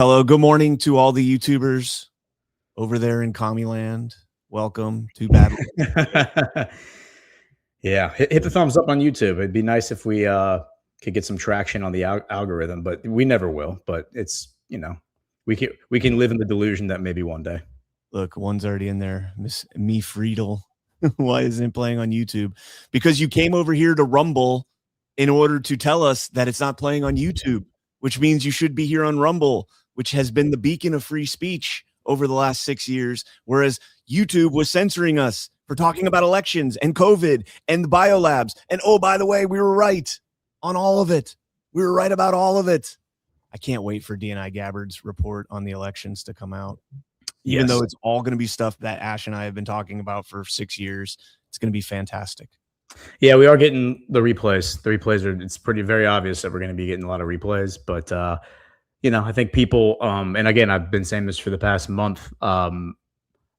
Hello, good morning to all the YouTubers over there in Commieland. Welcome to Badlands. Yeah, hit the thumbs up on YouTube. It'd be nice if we could get some traction on the algorithm, but we never will. But it's we can live in the delusion that maybe one day. Look, one's already in there. Miss Me Friedel. Why isn't it playing on YouTube? Because you came over here to Rumble in order to tell us that it's not playing on YouTube, which means you should be here on Rumble, which has been the beacon of free speech over the last 6 years, whereas YouTube was censoring us for talking about elections and COVID and the biolabs. And oh, by the way, we were right on all of it. We were right about all of it. I can't wait for DNI Gabbard's report on the elections to come out. Even though it's all going to be stuff that Ash and I have been talking about for 6 years. It's going to be fantastic. Yeah, we are getting the replays. The replays are, it's very obvious that we're going to be getting a lot of replays, but I think people, and again, I've been saying this for the past month,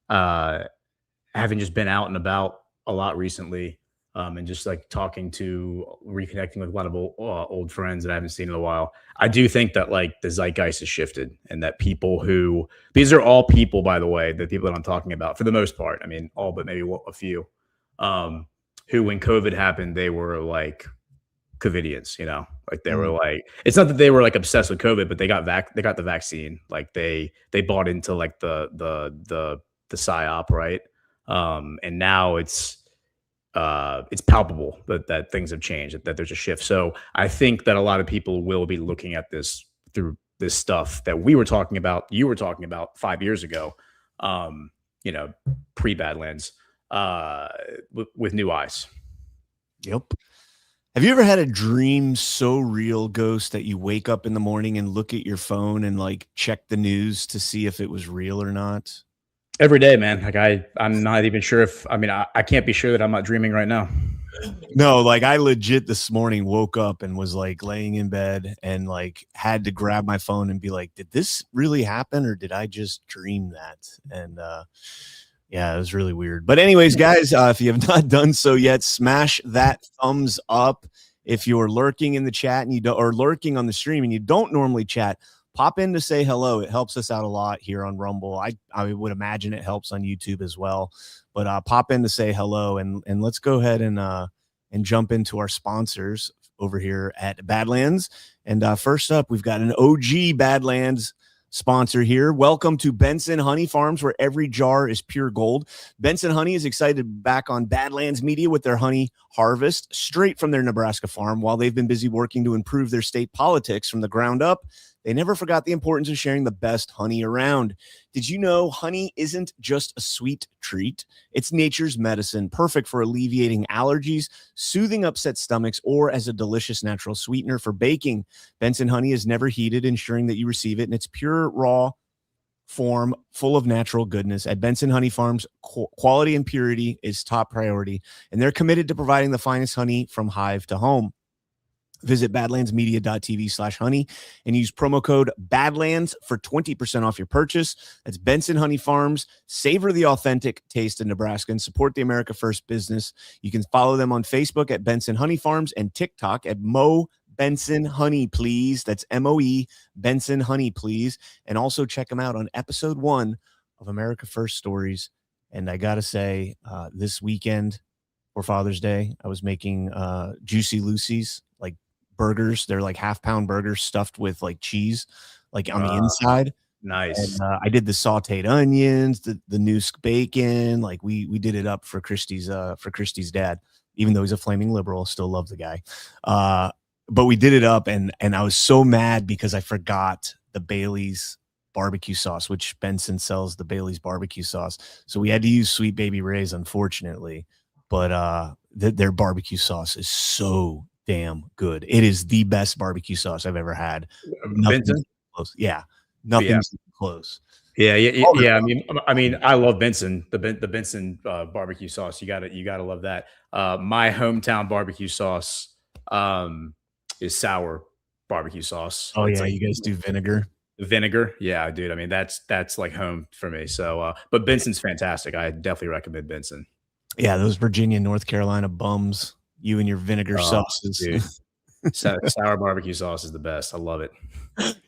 having just been out and about a lot recently, and just like reconnecting with a lot of old friends that I haven't seen in a while. I do think that like the zeitgeist has shifted, and that these are all people, by the way, the people that I'm talking about for the most part. I mean, all but maybe a few, who when COVID happened, they were like COVIDians, like they were like, it's not that they were like obsessed with COVID, but they got the vaccine. Like they bought into like the psyop, right? And now it's palpable that things have changed, that there's a shift. So I think that a lot of people will be looking at this through this stuff that you were talking about 5 years ago, pre-Badlands, with new eyes. Yep. Have you ever had a dream so real, Ghost, that you wake up in the morning and look at your phone and like check the news to see if it was real or not? Every day, man. Like I'm not even sure I can't be sure that I'm not dreaming right now. No, like I legit this morning woke up and was like laying in bed and like had to grab my phone and be like, did this really happen or did I just dream that? And yeah, it was really weird. But anyways, guys, if you have not done so yet, smash that thumbs up. If you're lurking in the chat and or lurking on the stream and you don't normally chat, pop in to say hello. It helps us out a lot here on Rumble. I would imagine it helps on YouTube as well. But pop in to say hello, and let's go ahead and jump into our sponsors over here at Badlands. And first up, we've got an OG Badlands sponsor here. Welcome to Benson Honey Farms, where every jar is pure gold. Benson Honey is excited to be back on Badlands Media with their honey harvest straight from their Nebraska farm. While they've been busy working to improve their state politics from the ground up, they never forgot the importance of sharing the best honey around. Did you know honey isn't just a sweet treat? It's nature's medicine, perfect for alleviating allergies, soothing upset stomachs, or as a delicious natural sweetener for baking. Benson honey is never heated, ensuring that you receive it in its pure, raw form, full of natural goodness. At Benson Honey Farms, quality and purity is top priority, and they're committed to providing the finest honey from hive to home. Visit badlandsmedia.tv/honey and use promo code Badlands for 20% off your purchase. That's Benson Honey Farms. Savor the authentic taste of Nebraska and support the America First business. You can follow them on Facebook at Benson Honey Farms and TikTok at Mo Benson Honey, please. That's MOE Benson Honey, please. And also check them out on episode 1 of America First Stories. And I got to say, this weekend for Father's Day, I was making Juicy Lucy's, like, burgers. They're like half-pound burgers stuffed with like cheese, like on the inside. Nice. And, I did the sauteed onions, the Noosk bacon. Like we did it up for Christy's dad, even though he's a flaming liberal. Still love the guy. But we did it up, and I was so mad because I forgot the Bailey's barbecue sauce, which Benson sells the Bailey's barbecue sauce. So we had to use Sweet Baby Ray's, unfortunately. But their barbecue sauce is so damn good. It is the best barbecue sauce I've ever had. Nothing's close. Yeah, nothing's close. Yeah. I mean, I love Benson. The Benson barbecue sauce. You gotta love that. My hometown barbecue sauce is sour barbecue sauce. Oh, yeah, you guys do vinegar. Yeah, dude. I mean, that's like home for me. So, but Benson's fantastic. I definitely recommend Benson. Yeah, those Virginia, North Carolina bums. You and your vinegar sauces. Dude. Sour barbecue sauce is the best. I love it.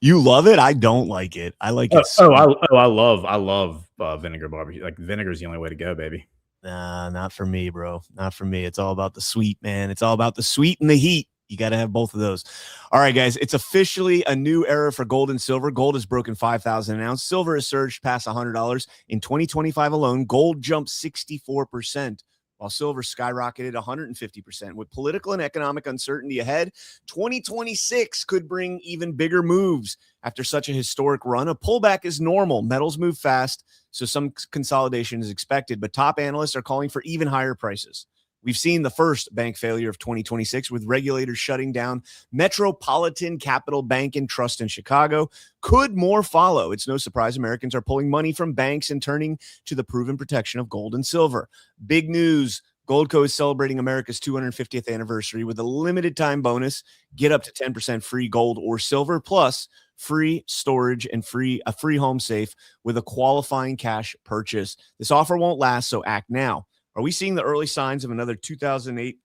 You love it? I don't like it. I like it Oh, sweet. I love vinegar barbecue. Like vinegar is the only way to go, baby. Nah, not for me, bro. Not for me. It's all about the sweet, man. It's all about the sweet and the heat. You got to have both of those. All right, guys. It's officially a new era for gold and silver. Gold has broken 5,000 an ounce. Silver has surged past $100. In 2025 alone, gold jumped 64%, while silver skyrocketed 150%. With political and economic uncertainty ahead, 2026 could bring even bigger moves. After such a historic run, a pullback is normal. Metals move fast, so some consolidation is expected, but top analysts are calling for even higher prices. We've seen the first bank failure of 2026 with regulators shutting down Metropolitan Capital Bank and Trust in Chicago. Could more follow? It's no surprise Americans are pulling money from banks and turning to the proven protection of gold and silver. Big news. Goldco is celebrating America's 250th anniversary with a limited time bonus. Get up to 10% free gold or silver, plus free storage and a free home safe with a qualifying cash purchase. This offer won't last, so act now. Are we seeing the early signs of another 2008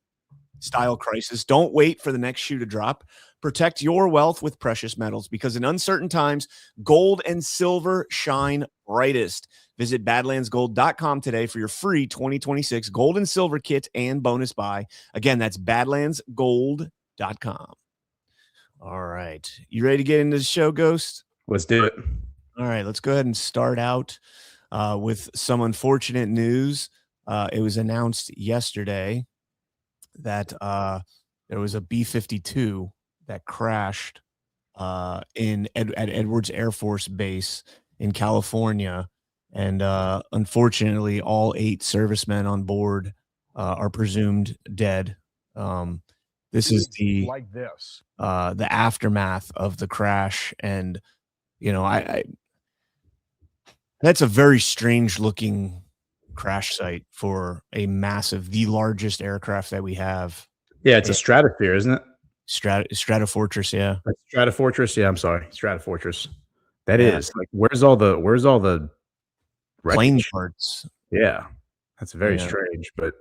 style crisis? Don't wait for the next shoe to drop. Protect your wealth with precious metals, because in uncertain times, gold and silver shine brightest. Visit badlandsgold.com today for your free 2026 gold and silver kit and bonus buy. Again, that's badlandsgold.com. All right. You ready to get into the show, Ghost? Let's do it. All right. Let's go ahead and start out with some unfortunate news. It was announced yesterday that there was a B-52 that crashed at Edwards Air Force Base in California. And unfortunately, all 8 servicemen on board are presumed dead. This is the aftermath of the crash. And, you know, I that's a very strange looking crash site for the largest aircraft that we have. Yeah, it's a Stratosphere, isn't it? Stratofortress, yeah. Stratofortress, yeah. I'm sorry, Stratofortress. That is like, where's all the plane parts? Yeah, that's very strange, but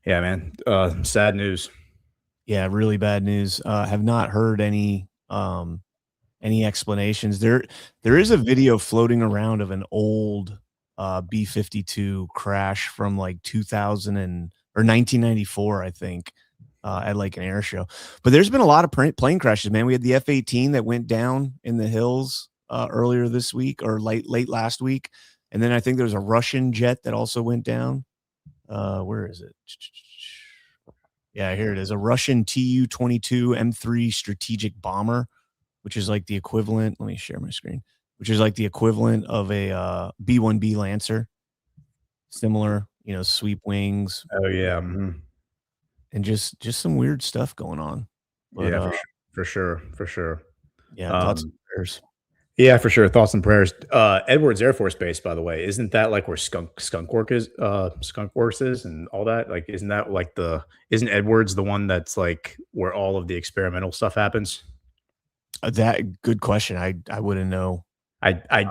yeah, man. Sad news. Yeah, really bad news. Have not heard any explanations. There is a video floating around of an old B-52 crash from like 1994, I think, at like an air show. But there's been a lot of plane crashes, man. We had the F-18 that went down in the hills earlier this week, or late last week. And then I think there was a Russian jet that also went down. Where is it? Yeah, here it is. A Russian Tu-22 M3 strategic bomber, which is like the equivalent. Let me share my screen. Which is like the equivalent of a B-1B Lancer. Similar, sweep wings. Oh, yeah. And just some weird stuff going on. But, yeah, for sure. Yeah, thoughts and prayers. Yeah, for sure. Thoughts and prayers. Edwards Air Force Base, by the way, isn't that like where Skunk Works is and all that? Like, isn't Edwards the one that's like where all of the experimental stuff happens? That good question. I wouldn't know.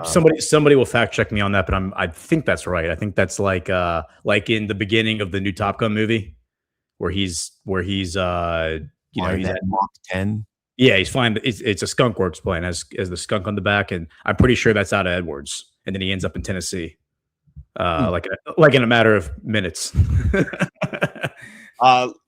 Somebody will fact check me on that, but I think that's right. I think that's like in the beginning of the new Top Gun movie, where he's he's at Mach 10. Yeah, he's flying. It's a Skunk Works plane as the skunk on the back, and I'm pretty sure that's out of Edwards, and then he ends up in Tennessee, like in a matter of minutes.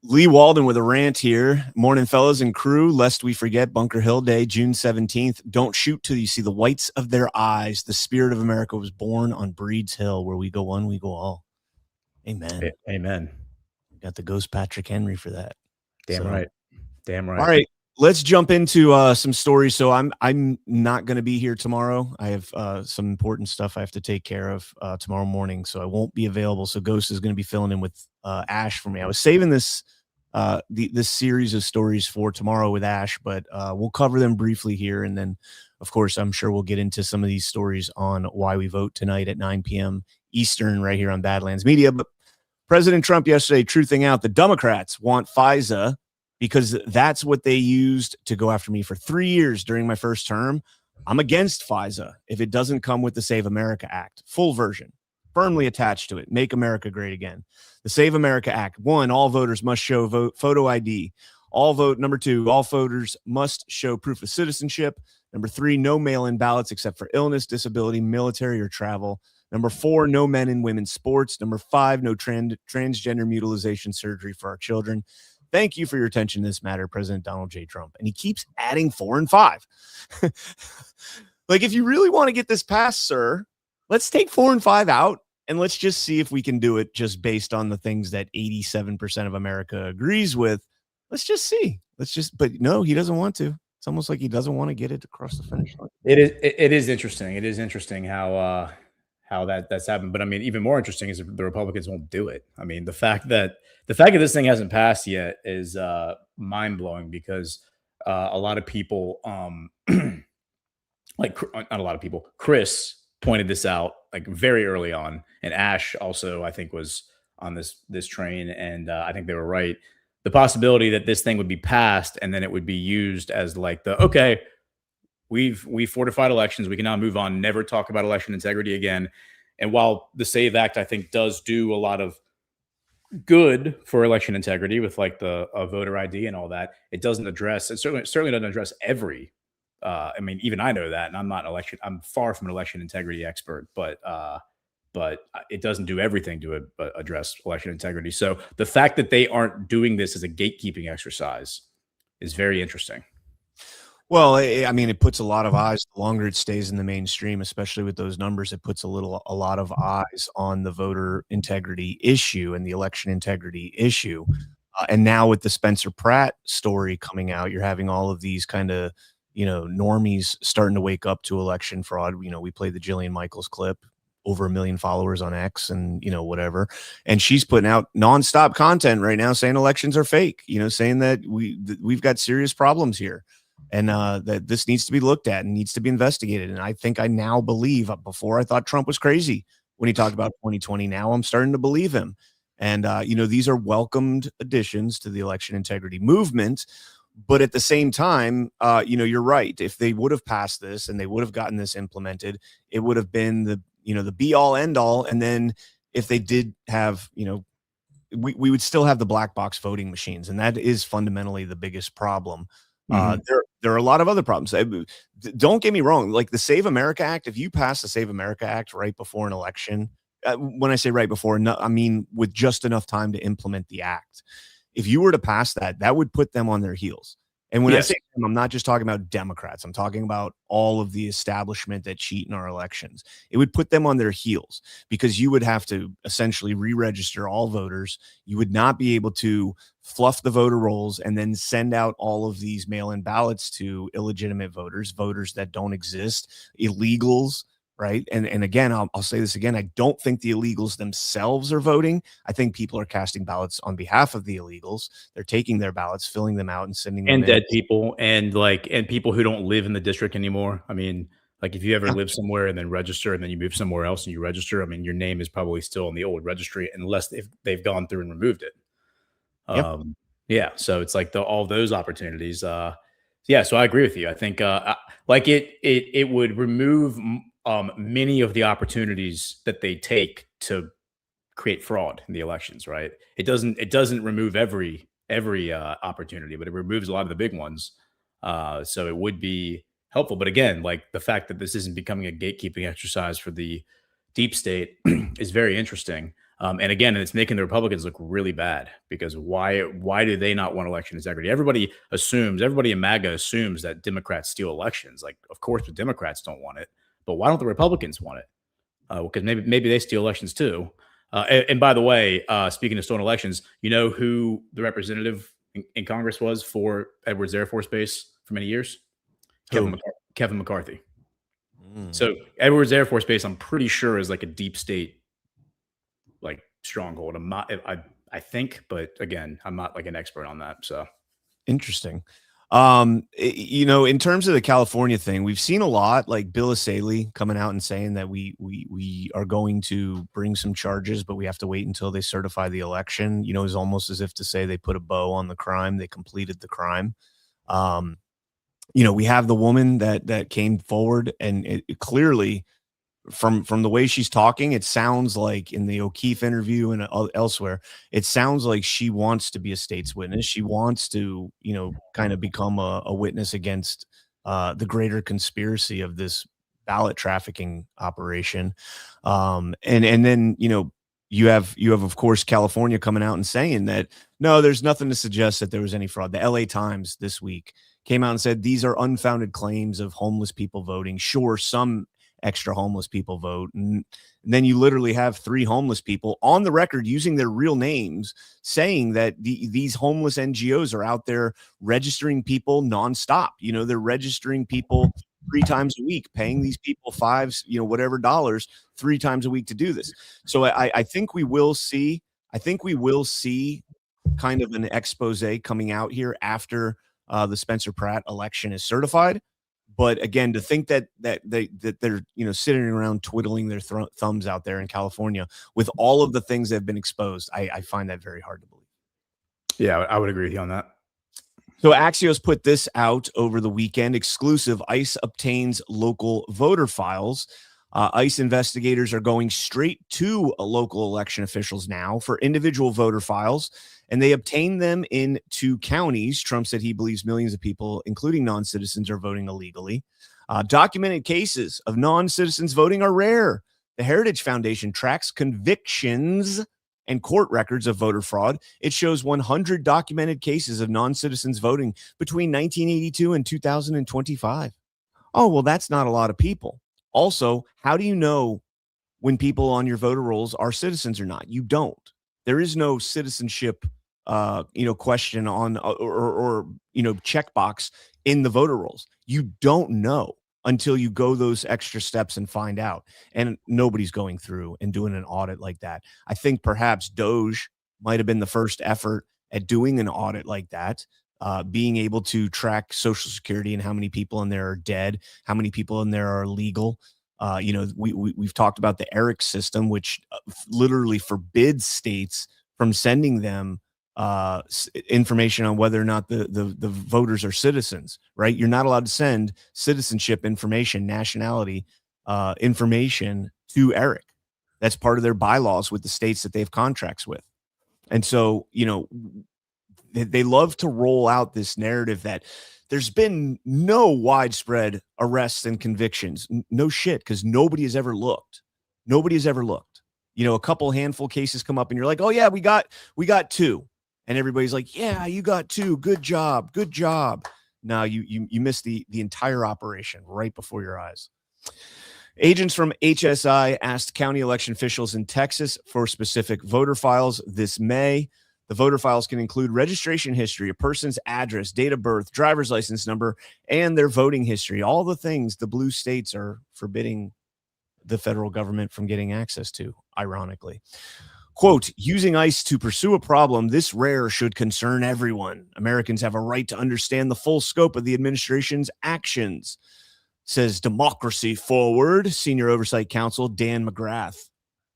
Lee Walden with a rant here. Morning, fellas and crew. Lest we forget, Bunker Hill Day, June 17th. Don't shoot till you see the whites of their eyes. The spirit of America was born on Breed's Hill, where we go one, we go all. Amen. Amen. Got the ghost Patrick Henry for that. Damn right. All right. Let's jump into some stories. So I'm not going to be here tomorrow. I have some important stuff I have to take care of tomorrow morning, so I won't be available. So Ghost is going to be filling in with Ash for me. I was saving this series of stories for tomorrow with Ash, but we'll cover them briefly here, and then, of course, I'm sure we'll get into some of these stories on Why We Vote tonight at 9 p.m. Eastern right here on Badlands Media. But President Trump yesterday truthing out the Democrats want FISA because that's what they used to go after me for 3 years during my first term. I'm against FISA if it doesn't come with the Save America Act, full version, firmly attached to it. Make America great again. The Save America Act. 1, all voters must show photo ID. Number 2, all voters must show proof of citizenship. Number 3, no mail-in ballots except for illness, disability, military, or travel. Number 4, no men and women's sports. Number 5, no transgender mutilization surgery for our children. Thank you for your attention to this matter, President Donald J. Trump. And he keeps adding 4 and 5. Like, if you really want to get this passed, sir, let's take 4 and 5 out, and let's just see if we can do it just based on the things that 87% of America agrees with. Let's just see. But no, he doesn't want to. It's almost like he doesn't want to get it across the finish line. It is interesting. It is interesting how that's happened. But I mean, even more interesting is the Republicans won't do it. I mean, the fact that this thing hasn't passed yet is mind blowing, because a lot of people, like not a lot of people, Chris pointed this out like very early on, and Ash also, I think, was on this train, and I think they were right. The possibility that this thing would be passed and then it would be used as like we fortified elections, we can now move on, never talk about election integrity again. And while the SAVE Act, I think, does do a lot of good for election integrity with like the voter ID and all that, it certainly doesn't address every. I mean, even I know that, and I'm far from an election integrity expert, but it doesn't do everything to address election integrity. So the fact that they aren't doing this as a gatekeeping exercise is very interesting. Well, I mean, it puts a lot of eyes. The longer it stays in the mainstream, especially with those numbers, it puts a lot of eyes on the voter integrity issue and the election integrity issue. And now with the Spencer Pratt story coming out, you're having all of these kind of, normies starting to wake up to election fraud. We played the Jillian Michaels clip, over 1 million followers on X and, whatever. And she's putting out nonstop content right now saying elections are fake, saying that we've got serious problems here. And that this needs to be looked at and needs to be investigated. And I think I now believe, before I thought Trump was crazy when he talked about 2020. Now I'm starting to believe him. And, these are welcomed additions to the election integrity movement. But at the same time, you're right. If they would have passed this and they would have gotten this implemented, it would have been the be all end all. And then if they did have, we would still have the black box voting machines. And that is fundamentally the biggest problem. There are a lot of other problems. Don't get me wrong. Like the Save America Act, if you pass the Save America Act right before an election, when I say right before, no, I mean with just enough time to implement the act. If you were to pass that, that would put them on their heels. And when I say them, I'm not just talking about Democrats. I'm talking about all of the establishment that cheat in our elections. It would put them on their heels, because you would have to essentially re-register all voters. You would not be able to fluff the voter rolls and then send out all of these mail-in ballots to illegitimate voters that don't exist, illegals. Right. And again, I'll say this again. I don't think the illegals themselves are voting. I think people are casting ballots on behalf of the illegals. They're taking their ballots, filling them out, and sending them And in. dead people and people who don't live in the district anymore. I mean, like if you ever live somewhere and then register and then you move somewhere else and you register, I mean, your name is probably still in the old registry unless they've gone through and removed it. Yeah. So it's like all those opportunities. Yeah. So I agree with you. I think it would remove many of the opportunities that they take to create fraud in the elections, right? It doesn't remove every opportunity, but it removes a lot of the big ones. So it would be helpful. But again, like the fact that this isn't becoming a gatekeeping exercise for the deep state is very interesting. And again, it's making the Republicans look really bad, because why do they not want election integrity? Everybody in MAGA assumes that Democrats steal elections. Like, of course, the Democrats don't want it. But why don't the Republicans want it? Because maybe they steal elections too. And by the way, speaking of stolen elections, you know who the representative in Congress was for Edwards Air Force Base for many years? Kevin McCarthy. So Edwards Air Force Base, I'm pretty sure, is like a deep state like stronghold. I think, but again, I'm not like an expert on that. So interesting. In terms of the California thing, we've seen a lot, like Bill Asaley coming out and saying that we are going to bring some charges, but we have to wait until they certify the election. It's almost as if to say they put a bow on the crime. They completed the crime. We have the woman that came forward, and it clearly from the way she's talking, it sounds like in the O'Keefe interview and elsewhere, it sounds like she wants to be a state's witness. She wants to, kind of become a witness against the greater conspiracy of this ballot trafficking operation. And then, you have of course California coming out and saying that no, there's nothing to suggest that there was any fraud. The LA Times this week came out and said these are unfounded claims of homeless people voting. Sure, some extra homeless people vote. And then you literally have 3 homeless people on the record using their real names saying that these homeless NGOs are out there registering people nonstop. They're registering people 3 times a week, paying these people whatever dollars 3 times a week to do this. So I think we will see kind of an expose coming out here after the Spencer Pratt election is certified. But again, to think that they're sitting around twiddling their thumbs out there in California with all of the things that have been exposed, I find that very hard to believe. Yeah, I would agree with you on that. So Axios put this out over the weekend. Exclusive: ICE obtains local voter files. ICE investigators are going straight to local election officials now for individual voter files, and they obtained them in 2 counties. Trump said he believes millions of people, including non-citizens, are voting illegally. Documented cases of non-citizens voting are rare. The Heritage Foundation tracks convictions and court records of voter fraud. It shows 100 documented cases of non-citizens voting between 1982 and 2025. Oh, well, that's not a lot of people. Also, how do you know when people on your voter rolls are citizens or not? You don't. There is no citizenship, question on or checkbox in the voter rolls. You don't know until you go those extra steps and find out. And nobody's going through and doing an audit like that. I think perhaps Doge might have been the first effort at doing an audit like that. Being able to track Social Security and how many people in there are dead, how many people in there are legal. We've talked about the ERIC system, which literally forbids states from sending them information on whether or not the voters are citizens, right? You're not allowed to send citizenship information, nationality information to ERIC. That's part of their bylaws with the states that they have contracts with. And so, they love to roll out this narrative that there's been no widespread arrests and convictions. No shit, because nobody has ever looked. Nobody has ever looked. A couple handful cases come up and you're like, oh yeah, we got 2. And everybody's like, yeah, you got 2. Good job. Good job. No, you missed the entire operation right before your eyes. Agents from HSI asked county election officials in Texas for specific voter files this May. The voter files can include registration history, a person's address, date of birth, driver's license number, and their voting history. All the things the blue states are forbidding the federal government from getting access to, ironically. Quote, using ICE to pursue a problem this rare should concern everyone. Americans have a right to understand the full scope of the administration's actions, says Democracy Forward Senior Oversight Counsel Dan McGrath.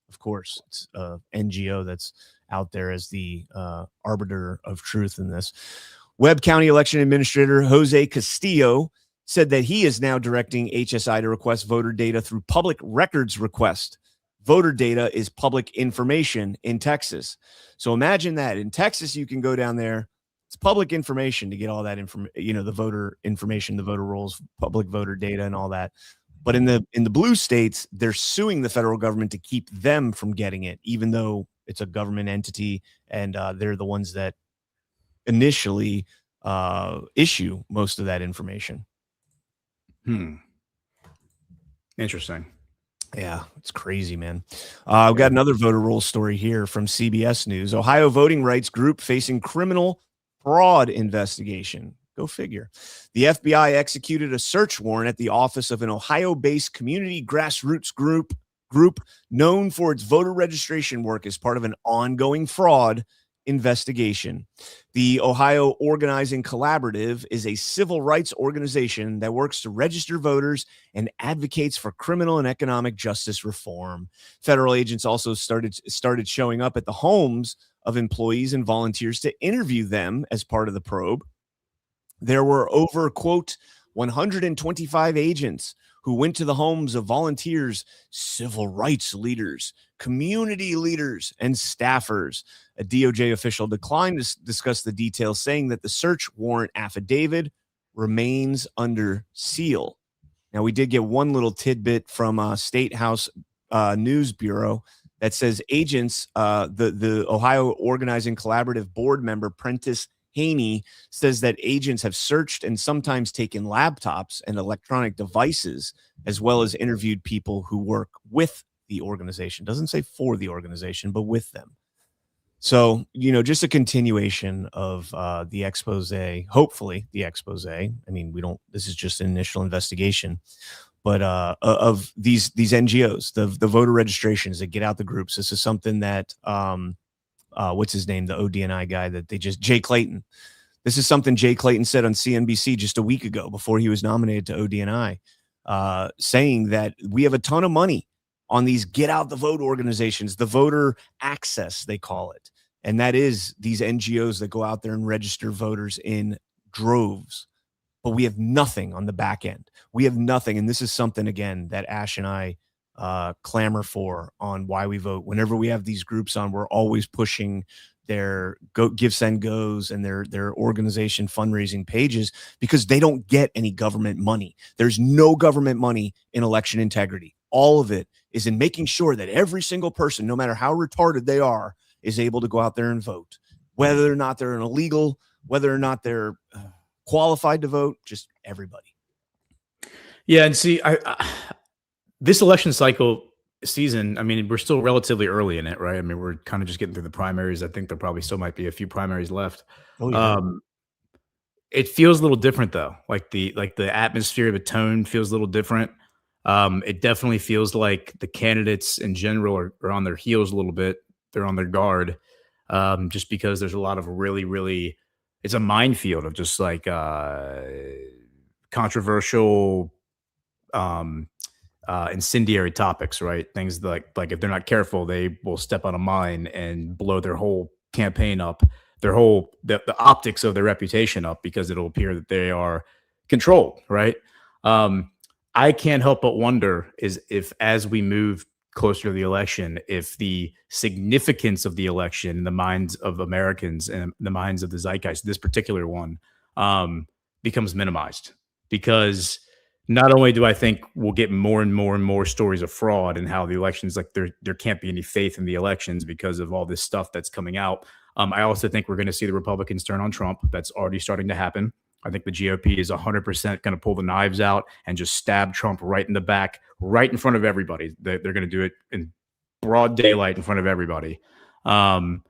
Of course, it's an NGO that's out there as the arbiter of truth in this. Webb County Election Administrator Jose Castillo said that he is now directing HSI to request voter data through public records request. Voter data is public information in Texas. So imagine that. In Texas, you can go down there. It's public information to get all that information, the voter information, the voter rolls, public voter data and all that. But in the blue states, they're suing the federal government to keep them from getting it, even though it's a government entity and they're the ones that initially issue most of that information. Interesting. Yeah, it's crazy, man. We've got another voter roll story here from CBS News. Ohio voting rights group facing criminal fraud investigation. Go figure. The FBI executed a search warrant at the office of an Ohio-based community grassroots group known for its voter registration work as part of an ongoing fraud investigation. The Ohio Organizing Collaborative is a civil rights organization that works to register voters and advocates for criminal and economic justice reform. Federal agents also started showing up at the homes of employees and volunteers to interview them as part of the probe. There were over, quote, 125 agents who went to the homes of volunteers, civil rights leaders, community leaders, and staffers. A DOJ official declined to discuss the details, saying that the search warrant affidavit remains under seal. Now, we did get one little tidbit from State House News Bureau that says agents, the Ohio Organizing Collaborative board member, Prentice Haney, says that agents have searched and sometimes taken laptops and electronic devices, as well as interviewed people who work with the organization. Doesn't say for the organization, but with them. So, just a continuation of the expose, hopefully the expose. I mean, this is just an initial investigation, but of these NGOs, the voter registrations that get out the groups. This is something that, what's his name? The ODNI guy Jay Clayton. This is something Jay Clayton said on CNBC just a week ago before he was nominated to ODNI, saying that we have a ton of money on these get out the vote organizations, the voter access, they call it. And that is these NGOs that go out there and register voters in droves. But we have nothing on the back end. We have nothing. And this is something, again, that Ash and I clamor for on Why We Vote. Whenever we have these groups on, we're always pushing their Give, Send, Goes and their organization fundraising pages, because they don't get any government money. There's no government money in election integrity. All of it is in making sure that every single person, no matter how retarded they are, is able to go out there and vote, whether or not they're an illegal, whether or not they're qualified to vote, just everybody. Yeah, and see, this election cycle season, I mean, we're still relatively early in it, right? I mean, we're kind of just getting through the primaries. I think there probably still might be a few primaries left. Oh, yeah. It feels a little different though. Like the atmosphere, the tone feels a little different. It definitely feels like the candidates in general are on their heels a little bit. They're on their guard, just because there's a lot of really, it's a minefield of just like controversial, incendiary topics, right? Things like if they're not careful, they will step on a mine and blow their whole campaign up, the optics of their reputation up, because it'll appear that they are controlled, right? I can't help but wonder if as we move closer to the election, if the significance of the election in the minds of Americans and the minds of the zeitgeist, this particular one, becomes minimized. Because not only do I think we'll get more and more stories of fraud and how the elections, like there can't be any faith in the elections because of all this stuff that's coming out. I also think we're going to see the Republicans turn on Trump. That's already starting to happen. I think the GOP is 100% going to pull the knives out and just stab Trump right in the back, right in front of everybody. They're going to do it in broad daylight in front of everybody. And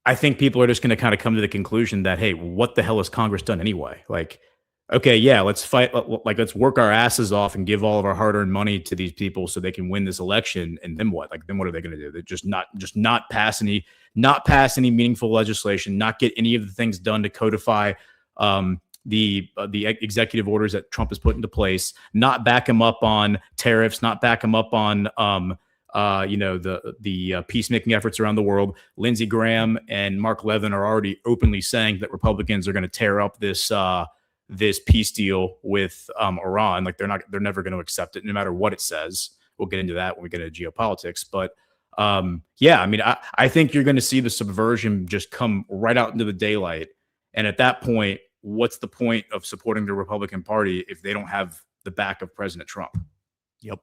I think people are just going to kind of come to the conclusion that, hey, what the hell has Congress done anyway? Like, okay, yeah, let's fight. Like, let's work our asses off and give all of our hard-earned money to these people so they can win this election. And then what? Like, then what are they going to do? They're just not pass any meaningful legislation, not get any of the things done to codify the executive orders that Trump has put into place, not back him up on tariffs, not back him up on the peacemaking efforts around the world. Lindsey Graham and Mark Levin are already openly saying that Republicans are going to tear up this peace deal with Iran. Like they're never going to accept it, no matter what it says. We'll get into that when we get into geopolitics. But yeah, I mean, I think you're going to see the subversion just come right out into the daylight. And at that point, what's the point of supporting the Republican Party if they don't have the back of President Trump? Yep.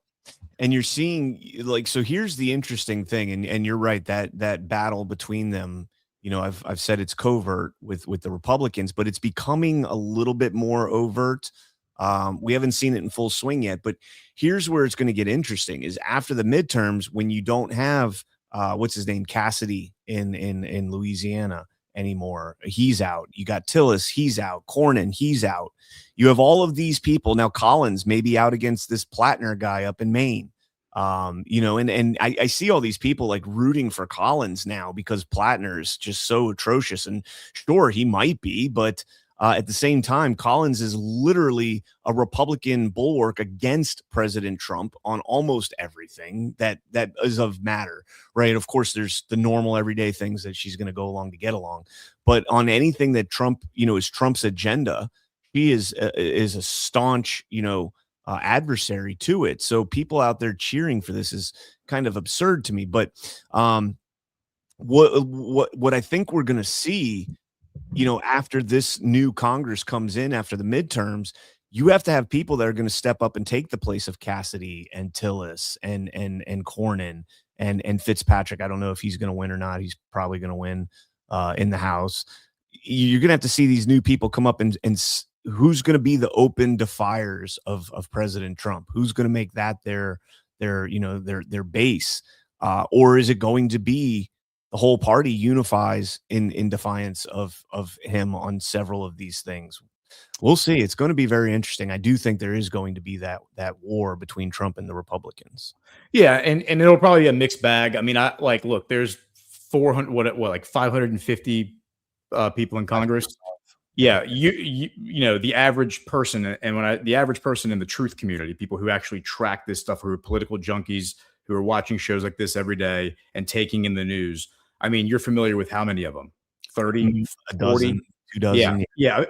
And you're seeing, like, so here's the interesting thing, and you're right, that battle between them, I've said it's covert with the Republicans, but it's becoming a little bit more overt. We haven't seen it in full swing yet, but here's where it's going to get interesting is after the midterms, when you don't have what's his name, Cassidy in Louisiana anymore. He's out. You got Tillis, he's out. Cornyn, he's out. You have all of these people now. Collins may be out against this Plattner guy up in Maine. And I see all these people like rooting for Collins now because Plattner is just so atrocious. And sure, he might be, but at the same time, Collins is literally a Republican bulwark against President Trump on almost everything that is of matter, right? Of course, there's the normal everyday things that she's going to go along to get along, but on anything that Trump, is Trump's agenda, she is a staunch, adversary to it. So people out there cheering for this is kind of absurd to me. But what I think we're going to see, after this new Congress comes in after the midterms, you have to have people that are going to step up and take the place of Cassidy and Tillis and Cornyn and Fitzpatrick. I don't know if he's going to win or not. He's probably going to win in the House. You're going to have to see these new people come up and who's going to be the open defiers of President Trump? Who's going to make that their base? Or is it going to be the whole party unifies in defiance of him on several of these things? We'll see. It's going to be very interesting. I do think there is going to be that war between Trump and the Republicans. Yeah, and it'll probably be a mixed bag. I mean, look, there's 400 like 550 people in Congress. Yeah, the average person, and the average person in the truth community, people who actually track this stuff, who are political junkies, who are watching shows like this every day and taking in the news. I mean, you're familiar with how many of them? 30, a dozen, 2 dozen. Yeah.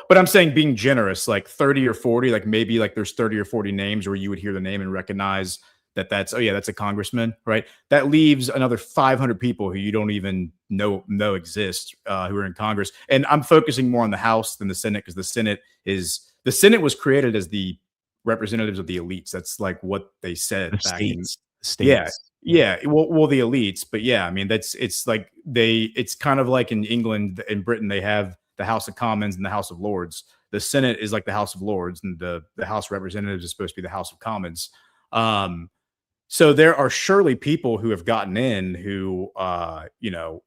But I'm saying, being generous, like 30 or 40, like maybe like there's 30 or 40 names where you would hear the name and recognize that's a congressman, right? That leaves another 500 people who you don't even know exist, who are in Congress. And I'm focusing more on the House than the Senate, because the Senate was created as the representatives of the elites. That's like what they said back in states. Yeah. Well, the elites, but yeah, I mean, it's kind of like in England and Britain, they have the House of Commons and the House of Lords. The Senate is like the House of Lords, and the House of Representatives is supposed to be the House of Commons. So there are surely people who have gotten in who,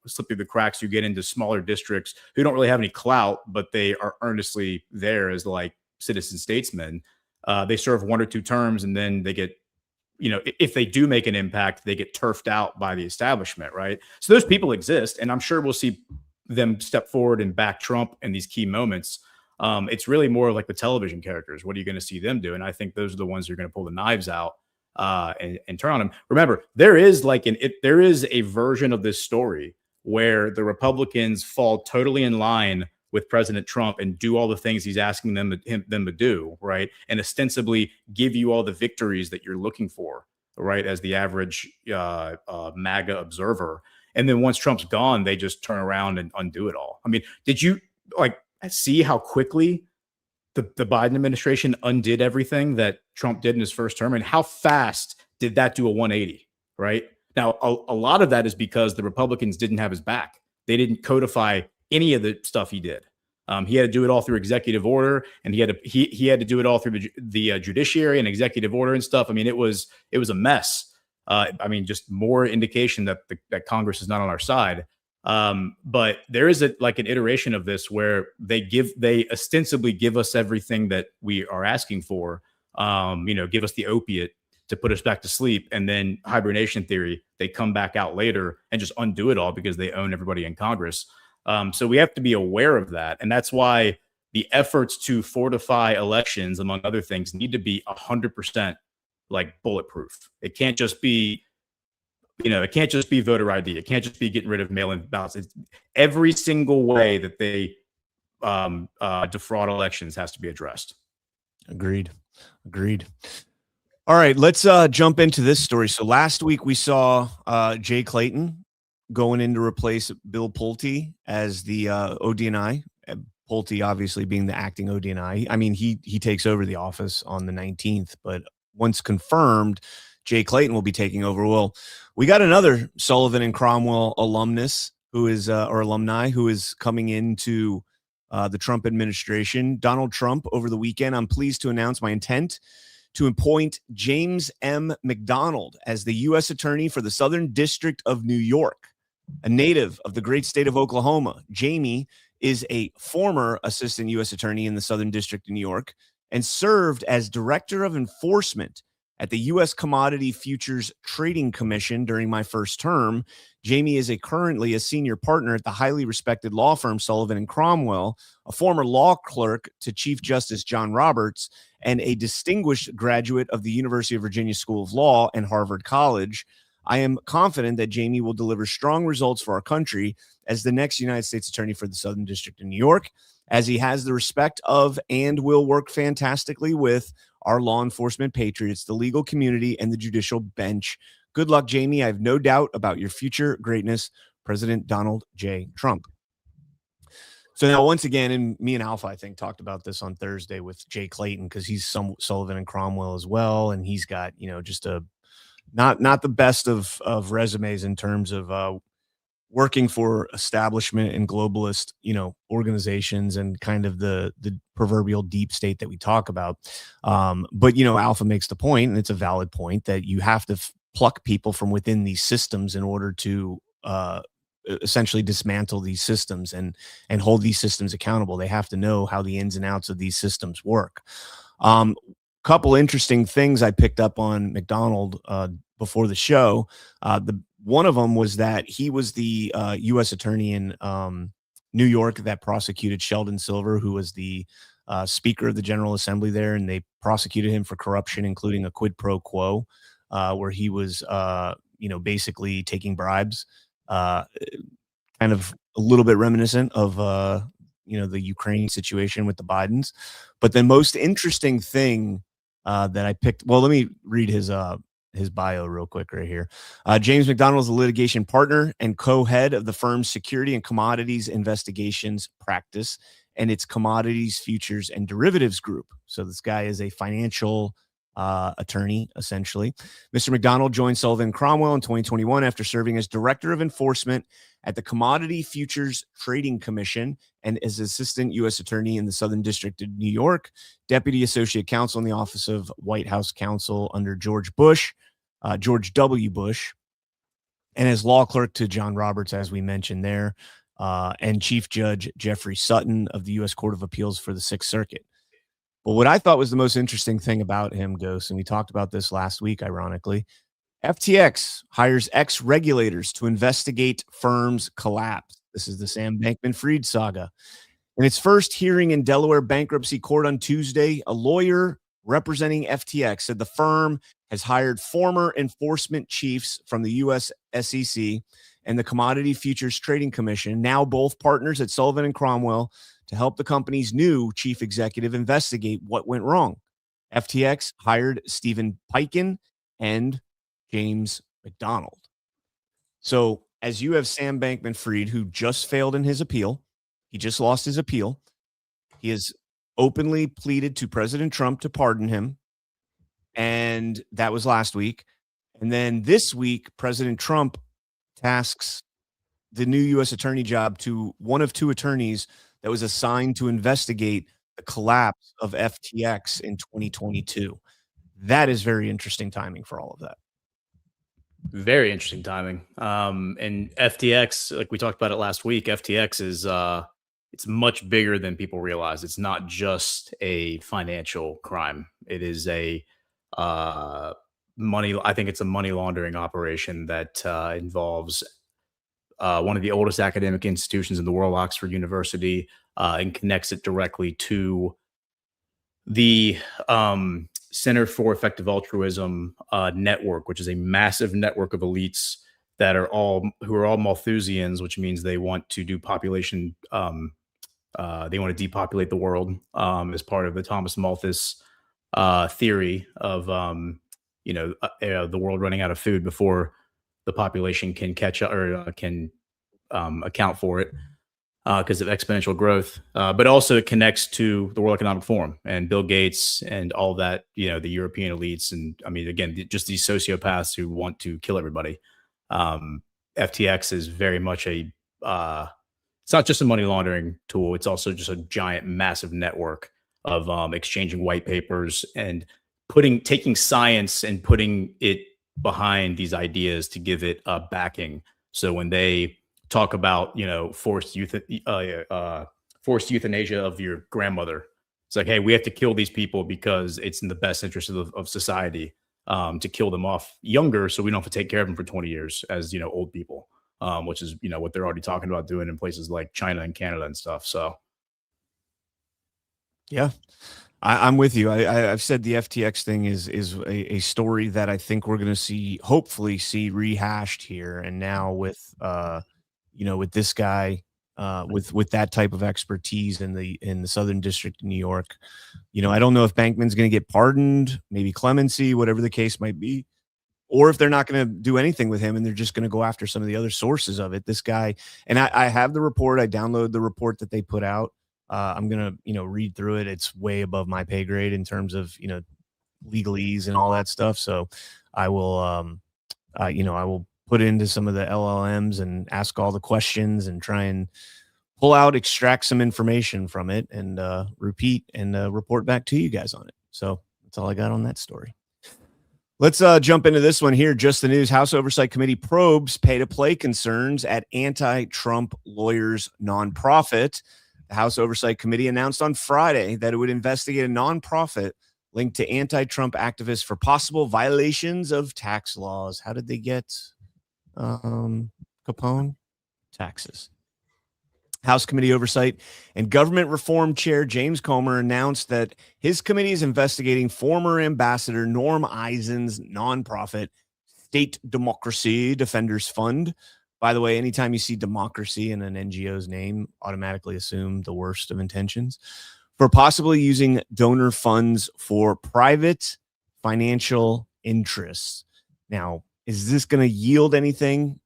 slip through the cracks, who get into smaller districts, who don't really have any clout, but they are earnestly there as like citizen statesmen. They serve 1 or 2 terms, and then they get, if they do make an impact, they get turfed out by the establishment, right? So those people exist, and I'm sure we'll see them step forward and back Trump in these key moments. It's really more like the television characters. What are you going to see them do? And I think those are the ones who are going to pull the knives out and turn on him. Remember, there is a version of this story where the Republicans fall totally in line with President Trump and do all the things he's asking them to do, right? And ostensibly give you all the victories that you're looking for, right? As the average MAGA observer. And then once Trump's gone, they just turn around and undo it all. I mean, did you see how quickly the Biden administration undid everything that Trump did in his first term? And how fast did that do a 180, right? Now, a lot of that is because the Republicans didn't have his back. They didn't codify any of the stuff he did. He had to do it all through executive order, and he had to do it all through the judiciary and executive order and stuff. I mean, it was a mess. I mean, just more indication that Congress is not on our side. But there is an iteration of this where they ostensibly give us everything that we are asking for. Give us the opiate to put us back to sleep, and then hibernation theory, they come back out later and just undo it all because they own everybody in Congress. So we have to be aware of that. And that's why the efforts to fortify elections, among other things, need to be 100% bulletproof. It can't just be, voter ID. It can't just be getting rid of mail-in ballots. It's every single way that they defraud elections has to be addressed. Agreed. All right, let's jump into this story. So last week we saw Jay Clayton going in to replace Bill Pulte as the ODNI. Pulte obviously being the acting ODNI. I mean, he takes over the office on the 19th, but once confirmed, Jay Clayton will be taking over. Well, we got another Sullivan and Cromwell alumnus who is or alumni who is coming into the Trump administration. Donald Trump, over the weekend, I'm pleased to announce my intent to appoint James M. McDonald as the U.S. Attorney for the Southern District of New York, a native of the great state of Oklahoma. Jamie is a former assistant U.S. attorney in the Southern District of New York and served as director of enforcement at the U.S. Commodity Futures Trading Commission during my first term. Jamie is currently a senior partner at the highly respected law firm Sullivan and Cromwell, a former law clerk to Chief Justice John Roberts, and a distinguished graduate of the University of Virginia School of Law and Harvard College. I am confident that Jamie will deliver strong results for our country as the next United States Attorney for the Southern District of New York. as he has the respect of and will work fantastically with our law enforcement patriots, the legal community, and the judicial bench. Good luck, Jamie. I have no doubt about your future greatness, President Donald J. Trump. So now, once again, and me and Alpha, I think, talked about this on Thursday with Jay Clayton, because he's some Sullivan and Cromwell as well, and he's got, just a not the best of resumes in terms of working for establishment and globalist, organizations, and kind of the proverbial deep state that we talk about. But Alpha makes the point, and it's a valid point, that you have to pluck people from within these systems in order to essentially dismantle these systems and hold these systems accountable. They have to know how the ins and outs of these systems work. Couple interesting things I picked up on McDonald before the show. One of them was that he was the U.S. attorney in New York that prosecuted Sheldon Silver, who was the Speaker of the General Assembly there, and they prosecuted him for corruption, including a quid pro quo, where he was, basically taking bribes, kind of a little bit reminiscent of, the Ukraine situation with the Bidens. But the most interesting thing that I picked, well, let me read his bio real quick right here. James McDonald is a litigation partner and co-head of the firm's security and commodities investigations practice and its commodities, futures, and derivatives group. So this guy is a financial attorney, essentially. Mr. McDonald joined Sullivan Cromwell in 2021 after serving as director of enforcement at the Commodity Futures Trading Commission and as assistant U.S. attorney in the Southern District of New York, deputy associate counsel in the Office of White House Counsel under George W. Bush, and as law clerk to John Roberts, as we mentioned there, and Chief Judge Jeffrey Sutton of the U.S. Court of Appeals for the Sixth Circuit. But what I thought was the most interesting thing about him, Ghost, and we talked about this last week, ironically, FTX hires ex-regulators to investigate firm's collapse. This is the Sam Bankman-Fried saga. In its first hearing in Delaware bankruptcy court on Tuesday, a lawyer representing FTX said the firm has hired former enforcement chiefs from the U.S. SEC and the Commodity Futures Trading Commission, now both partners at Sullivan and Cromwell, to help the company's new chief executive investigate what went wrong. FTX hired Stephen Piken and James McDonald. So as you have Sam Bankman-Fried, who just failed in his appeal, he just lost his appeal. He has openly pleaded to President Trump to pardon him. And that was last week. And then this week, President Trump tasks the new U.S. attorney job to one of two attorneys that was assigned to investigate the collapse of FTX in 2022. That is very interesting timing for all of that. Very interesting timing. And FTX, like we talked about it last week, FTX is it's much bigger than people realize. It's not just a financial crime. It is a money. I think it's a money laundering operation that involves one of the oldest academic institutions in the world, Oxford University, and connects it directly to the Center for Effective Altruism network, which is a massive network of elites that are all Malthusians, which means they want to do population. They want to depopulate the world as part of the Thomas Malthus theory of the world running out of food before the population can catch up or can account for it because of exponential growth. But also it connects to the World Economic Forum and Bill Gates and all that, the European elites. And I mean, again, just these sociopaths who want to kill everybody. FTX is very much it's not just a money laundering tool. It's also just a giant, massive network of exchanging white papers and taking science and putting it behind these ideas to give it backing. So when they talk about, forced euthanasia of your grandmother, it's like, hey, we have to kill these people because it's in the best interest of society to kill them off younger, so we don't have to take care of them for 20 years as old people, which is what they're already talking about doing in places like China and Canada and stuff. So yeah, I'm with you. I've said the FTX thing is a story that I think we're going to hopefully see rehashed here. And now with with this guy with that type of expertise in the Southern District of New York. I don't know if Bankman's going to get pardoned, maybe clemency, whatever the case might be, or if they're not going to do anything with him and they're just going to go after some of the other sources of it. This guy, and I have the report. I downloaded the report that they put out. I'm going to, read through it. It's way above my pay grade in terms of, legalese and all that stuff. So I will, I will put into some of the LLMs and ask all the questions and try and extract some information from it and repeat and report back to you guys on it. So that's all I got on that story. Let's jump into this one here. Just the news. House Oversight Committee probes pay-to-play concerns at anti-Trump lawyers nonprofit. The House Oversight Committee announced on Friday that it would investigate a nonprofit linked to anti-Trump activists for possible violations of tax laws. How did they get Capone? Taxes. House Committee Oversight and Government Reform Chair James Comer announced that his committee is investigating former Ambassador Norm Eisen's nonprofit State Democracy Defenders Fund. By the way, anytime you see democracy in an NGO's name, automatically assume the worst of intentions, for possibly using donor funds for private financial interests. Now, is this going to yield anything?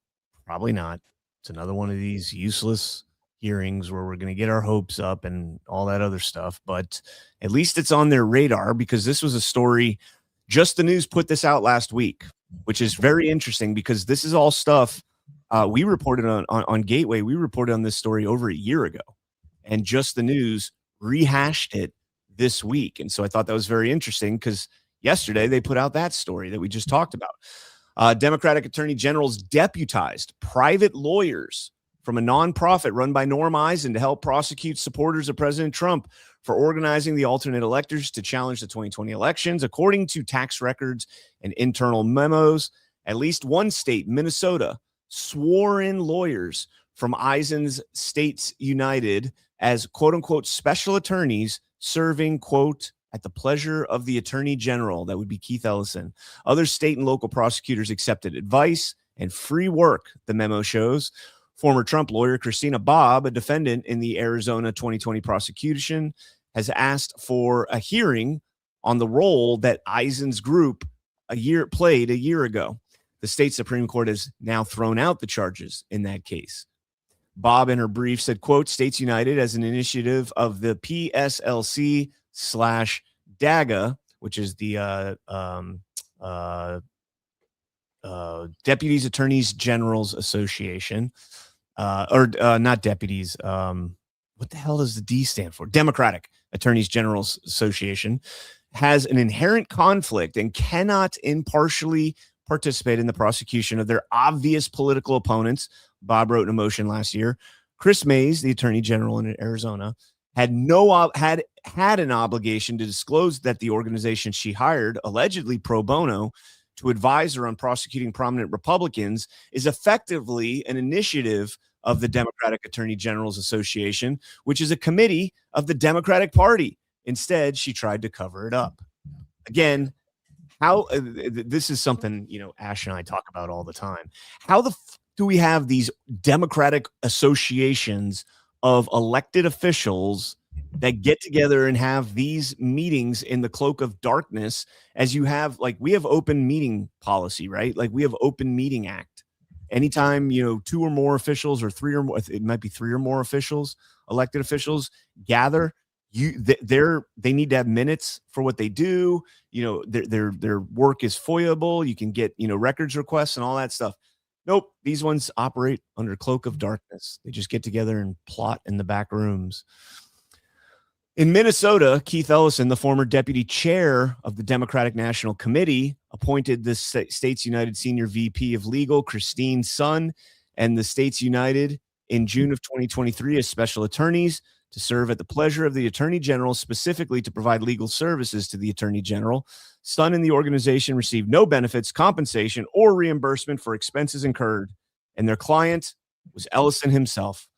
Probably not. It's another one of these useless hearings where we're going to get our hopes up and all that other stuff, but at least it's on their radar, because this was a story. Just the News put this out last week, which is very interesting because this is all stuff we reported on Gateway. We reported on this story over a year ago, and Just the News rehashed it this week. And so I thought that was very interesting because yesterday they put out that story that we just talked about. Democratic attorney generals deputized private lawyers from a nonprofit run by Norm Eisen to help prosecute supporters of President Trump for organizing the alternate electors to challenge the 2020 elections. According to tax records and internal memos, at least one state, Minnesota, swore in lawyers from Eisen's States United as quote unquote special attorneys serving quote at the pleasure of the attorney general. That would be Keith Ellison. Other state and local prosecutors accepted advice and free work, the memo shows. Former Trump lawyer Christina Bobb, a defendant in the Arizona 2020 prosecution, has asked for a hearing on the role that Eisen's group played a year ago. The state Supreme Court has now thrown out the charges in that case. Bobb, in her brief, said, quote, States United, as an initiative of the PSLC/DAGA, which is the Deputies Attorneys Generals Association, not deputies. What the hell does the D stand for? Democratic Attorneys Generals Association, has an inherent conflict and cannot impartially participate in the prosecution of their obvious political opponents. Bob wrote in a motion last year. Chris Mays, the attorney general in Arizona, had an obligation to disclose that the organization she hired, allegedly pro bono, to advise her on prosecuting prominent Republicans, is effectively an initiative of the Democratic Attorney Generals Association, which is a committee of the Democratic Party. Instead, she tried to cover it up. Again, how this is something, Ash and I talk about all the time. How the do we have these Democratic associations of elected officials that get together and have these meetings in the cloak of darkness, as you have, like, we have open meeting policy, right? Like, we have open meeting act. Anytime, two or more officials, or three or more, it might be three or more officials, elected officials, gather, they need to have minutes for what they do. Their work is FOIA-able. You can get, records requests and all that stuff. Nope. These ones operate under cloak of darkness. They just get together and plot in the back rooms. In Minnesota, Keith Ellison, the former deputy chair of the Democratic National Committee, appointed the States United Senior VP of Legal, Christine Sun, and the States United in June of 2023 as special attorneys to serve at the pleasure of the Attorney General, specifically to provide legal services to the Attorney General. Sun and the organization received no benefits, compensation, or reimbursement for expenses incurred, and their client was Ellison himself.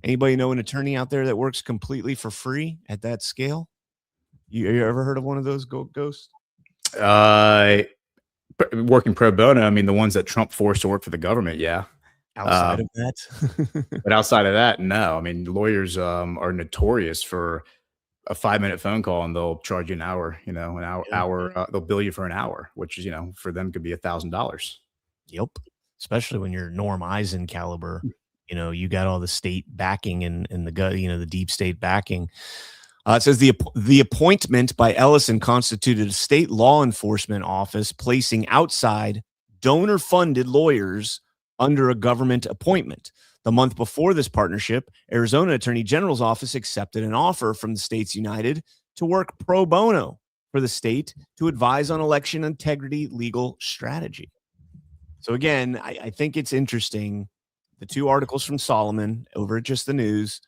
Anybody know an attorney out there that works completely for free at that scale? You ever heard of one of those, Ghost? Working pro bono. I mean, the ones that Trump forced to work for the government. Yeah. Outside of that, But outside of that, no. I mean, lawyers are notorious for a 5-minute phone call and they'll charge you an hour, an yeah, they'll bill you for an hour, which is, for them could be $1,000. yep. Especially when you're Norm Eisen caliber, you got all the state backing and the gut, the deep state backing. It says the appointment by Ellison constituted a state law enforcement office placing outside donor-funded lawyers under a government appointment. The month before this partnership, Arizona Attorney General's office accepted an offer from the States United to work pro bono for the state to advise on election integrity legal strategy. So again, I think it's interesting. The two articles from Solomon over at Just the News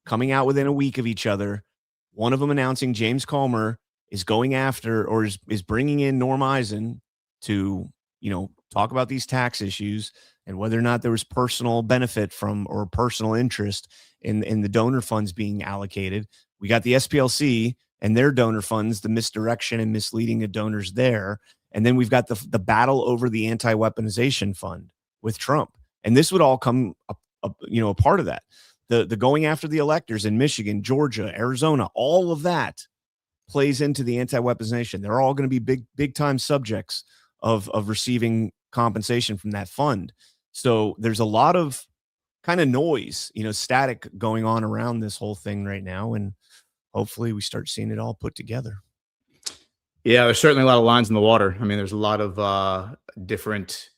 coming out within a week of each other. One of them announcing James Comer is going after or is bringing in Norm Eisen to, talk about these tax issues and whether or not there was personal benefit from or personal interest in the donor funds being allocated. We got the SPLC and their donor funds, the misdirection and misleading of donors there. And then we've got the battle over the anti-weaponization fund with Trump. And this would all come up, a part of that. The going after the electors in Michigan, Georgia, Arizona, all of that plays into the anti-weaponization. They're all going to be big time subjects of receiving compensation from that fund. So there's a lot of kind of noise, static going on around this whole thing right now. And hopefully we start seeing it all put together. Yeah, there's certainly a lot of lines in the water. I mean, there's a lot of different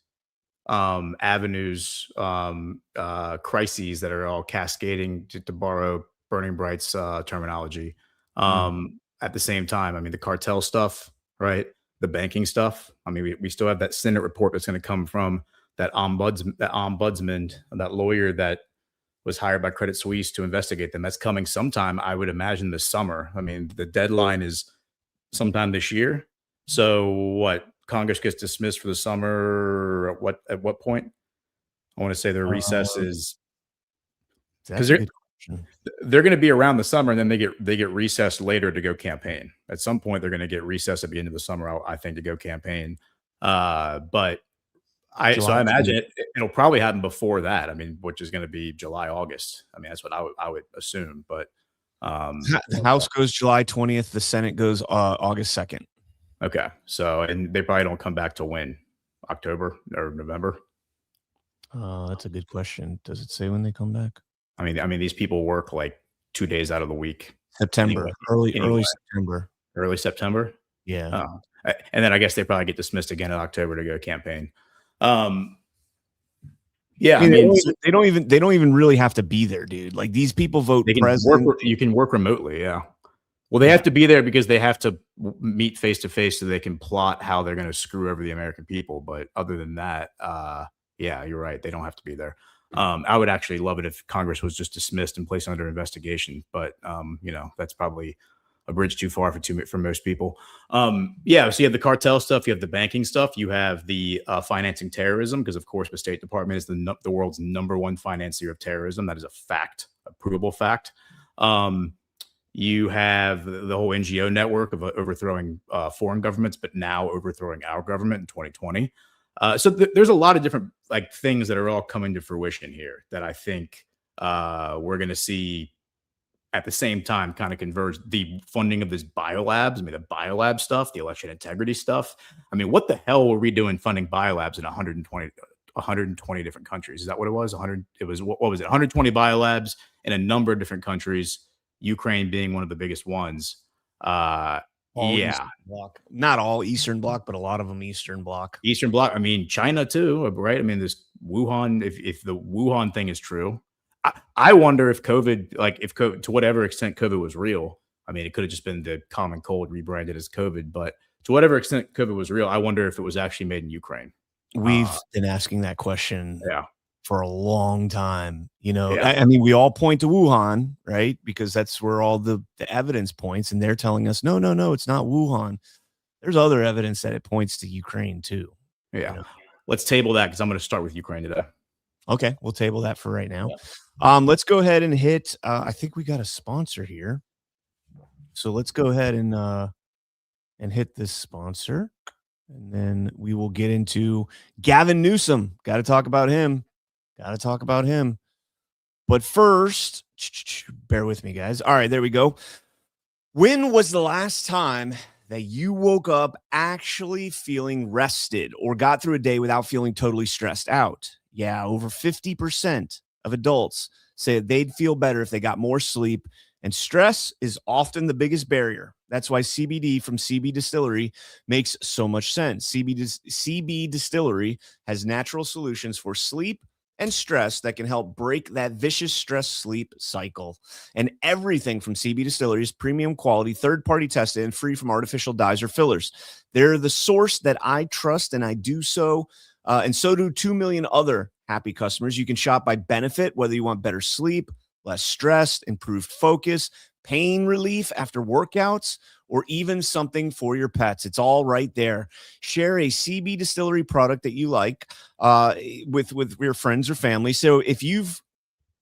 avenues, crises that are all cascading, to borrow Burning Bright's terminology. At the same time, I mean, the cartel stuff, right? The banking stuff. I mean, we still have that Senate report that's going to come from that ombudsman, that lawyer that was hired by Credit Suisse to investigate them. That's coming sometime, I would imagine, this summer. I mean, the deadline is sometime this year. So what? Congress gets dismissed for the summer. At what point? I want to say their recess is because they're going to be around the summer, and then they get recessed later to go campaign. At some point, they're going to get recessed at the end of the summer, I think, to go campaign. But I imagine it'll probably happen before that. I mean, which is going to be July, August. I mean, that's what I would assume. But the House goes July 20th. The Senate goes August 2nd. Okay. So, and they probably don't come back to when? October or November? That's a good question. Does it say when they come back? I mean, these people work like 2 days out of the week. September, early September. Early September? Yeah. And then I guess they probably get dismissed again in October to go campaign. Yeah, I mean, they don't even really have to be there, dude. Like, these people vote president. You can work remotely, yeah. Well, they have to be there because they have to meet face to face so they can plot how they're going to screw over the American people. But other than that, yeah, you're right. They don't have to be there. I would actually love it if Congress was just dismissed and placed under investigation. But, that's probably a bridge too far for most people. Yeah, so you have the cartel stuff. You have the banking stuff. You have the financing terrorism, because, of course, the State Department is the world's #1 financier of terrorism. That is a fact, a provable fact. You have the whole NGO network of overthrowing foreign governments, but now overthrowing our government in 2020. So there's a lot of different things that are all coming to fruition here that I think we're going to see at the same time kind of converge. The funding of this biolabs, I mean, the biolab stuff, the election integrity stuff. I mean, what the hell were we doing funding biolabs in 120 different countries? Is that what it was? 100? It was, what was it? 120 biolabs in a number of different countries, Ukraine being one of the biggest ones. Yeah. Bloc. Not all Eastern Bloc, but a lot of them Eastern Bloc. Eastern Bloc. I mean, China too, right? I mean, this Wuhan, if the Wuhan thing is true, I wonder if COVID, to whatever extent COVID was real. I mean, it could have just been the common cold rebranded as COVID, but to whatever extent COVID was real, I wonder if it was actually made in Ukraine. We've been asking that question for a long time. Yeah. I mean, we all point to Wuhan, right? Because that's where all the evidence points, and they're telling us, no, it's not Wuhan. There's other evidence that it points to Ukraine too. Yeah. Let's table that, because I'm going to start with Ukraine today. Okay, we'll table that for right now. Let's go ahead and hit. I think we got a sponsor here, so let's go ahead and hit this sponsor, and then we will get into Gavin Newsom. Got to talk about him. Got to talk about him. But first, bear with me, guys. All right, there we go. When was the last time that you woke up actually feeling rested or got through a day without feeling totally stressed out? Yeah, over 50% of adults say they'd feel better if they got more sleep, and stress is often the biggest barrier. That's why CBD from CB Distillery makes so much sense. CB Distillery has natural solutions for sleep and stress that can help break that vicious stress sleep cycle. And everything from CB Distillery is premium quality, third-party tested, and free from artificial dyes or fillers. They're the source that I trust, and I do so, and so do 2 million other happy customers. You can shop by benefit, whether you want better sleep, less stress, improved focus, pain relief after workouts, or even something for your pets. It's all right there. Share a CB Distillery product that you like with your friends or family. So if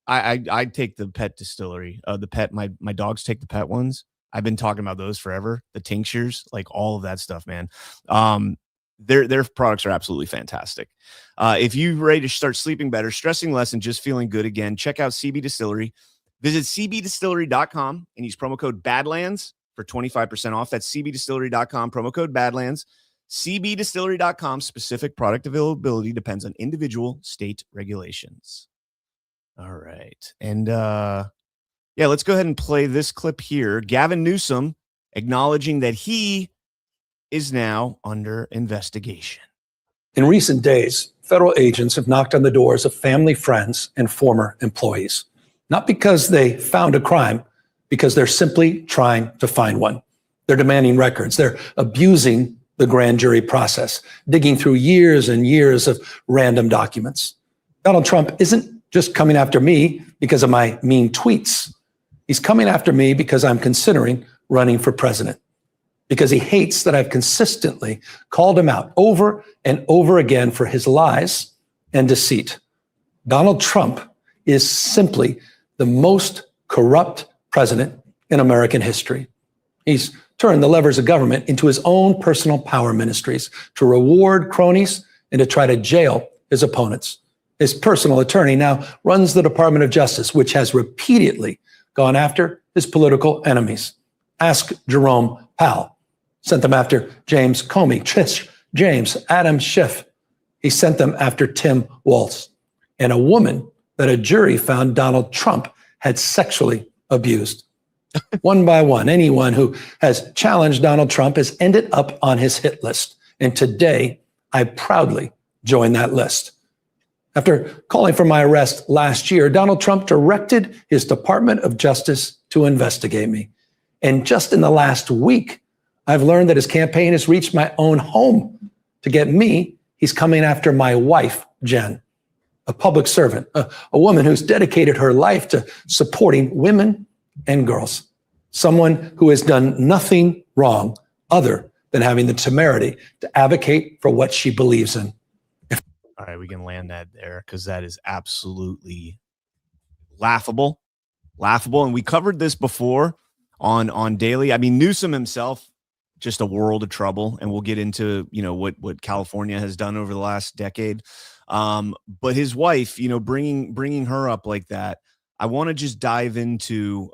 I take the pet distillery, my dogs take the pet ones. I've been talking about those forever. The tinctures, like all of that stuff, man. Their products are absolutely fantastic. If you're ready to start sleeping better, stressing less, and just feeling good again, check out CB Distillery. Visit cbdistillery.com and use promo code Badlands for 25% off. That's cbdistillery.com, promo code Badlands. cbdistillery.com. Specific product availability depends on individual state regulations. All right. And let's go ahead and play this clip here. Gavin Newsom acknowledging that he is now under investigation. In recent days, federal agents have knocked on the doors of family, friends, and former employees. Not because they found a crime, because they're simply trying to find one. They're demanding records. They're abusing the grand jury process, digging through years and years of random documents. Donald Trump isn't just coming after me because of my mean tweets. He's coming after me because I'm considering running for president, because he hates that I've consistently called him out over and over again for his lies and deceit. Donald Trump is simply the most corrupt president in American history. He's turned the levers of government into his own personal power ministries to reward cronies and to try to jail his opponents. His personal attorney now runs the Department of Justice, which has repeatedly gone after his political enemies. Ask Jerome Powell. Sent them after James Comey, Trish James, Adam Schiff. He sent them after Tim Walz, and a woman that a jury found Donald Trump had sexually abused. One by one, anyone who has challenged Donald Trump has ended up on his hit list. And today, I proudly join that list. After calling for my arrest last year, Donald Trump directed his Department of Justice to investigate me. And just in the last week, I've learned that his campaign has reached my own home. To get me, he's coming after my wife, Jen, a public servant, a woman who's dedicated her life to supporting women and girls, someone who has done nothing wrong other than having the temerity to advocate for what she believes in. All right, we can land that there because that is absolutely laughable. And we covered this before on Daily. I mean, Newsom himself, just a world of trouble, and we'll get into what California has done over the last decade. But his wife, bringing her up like that, I want to just dive into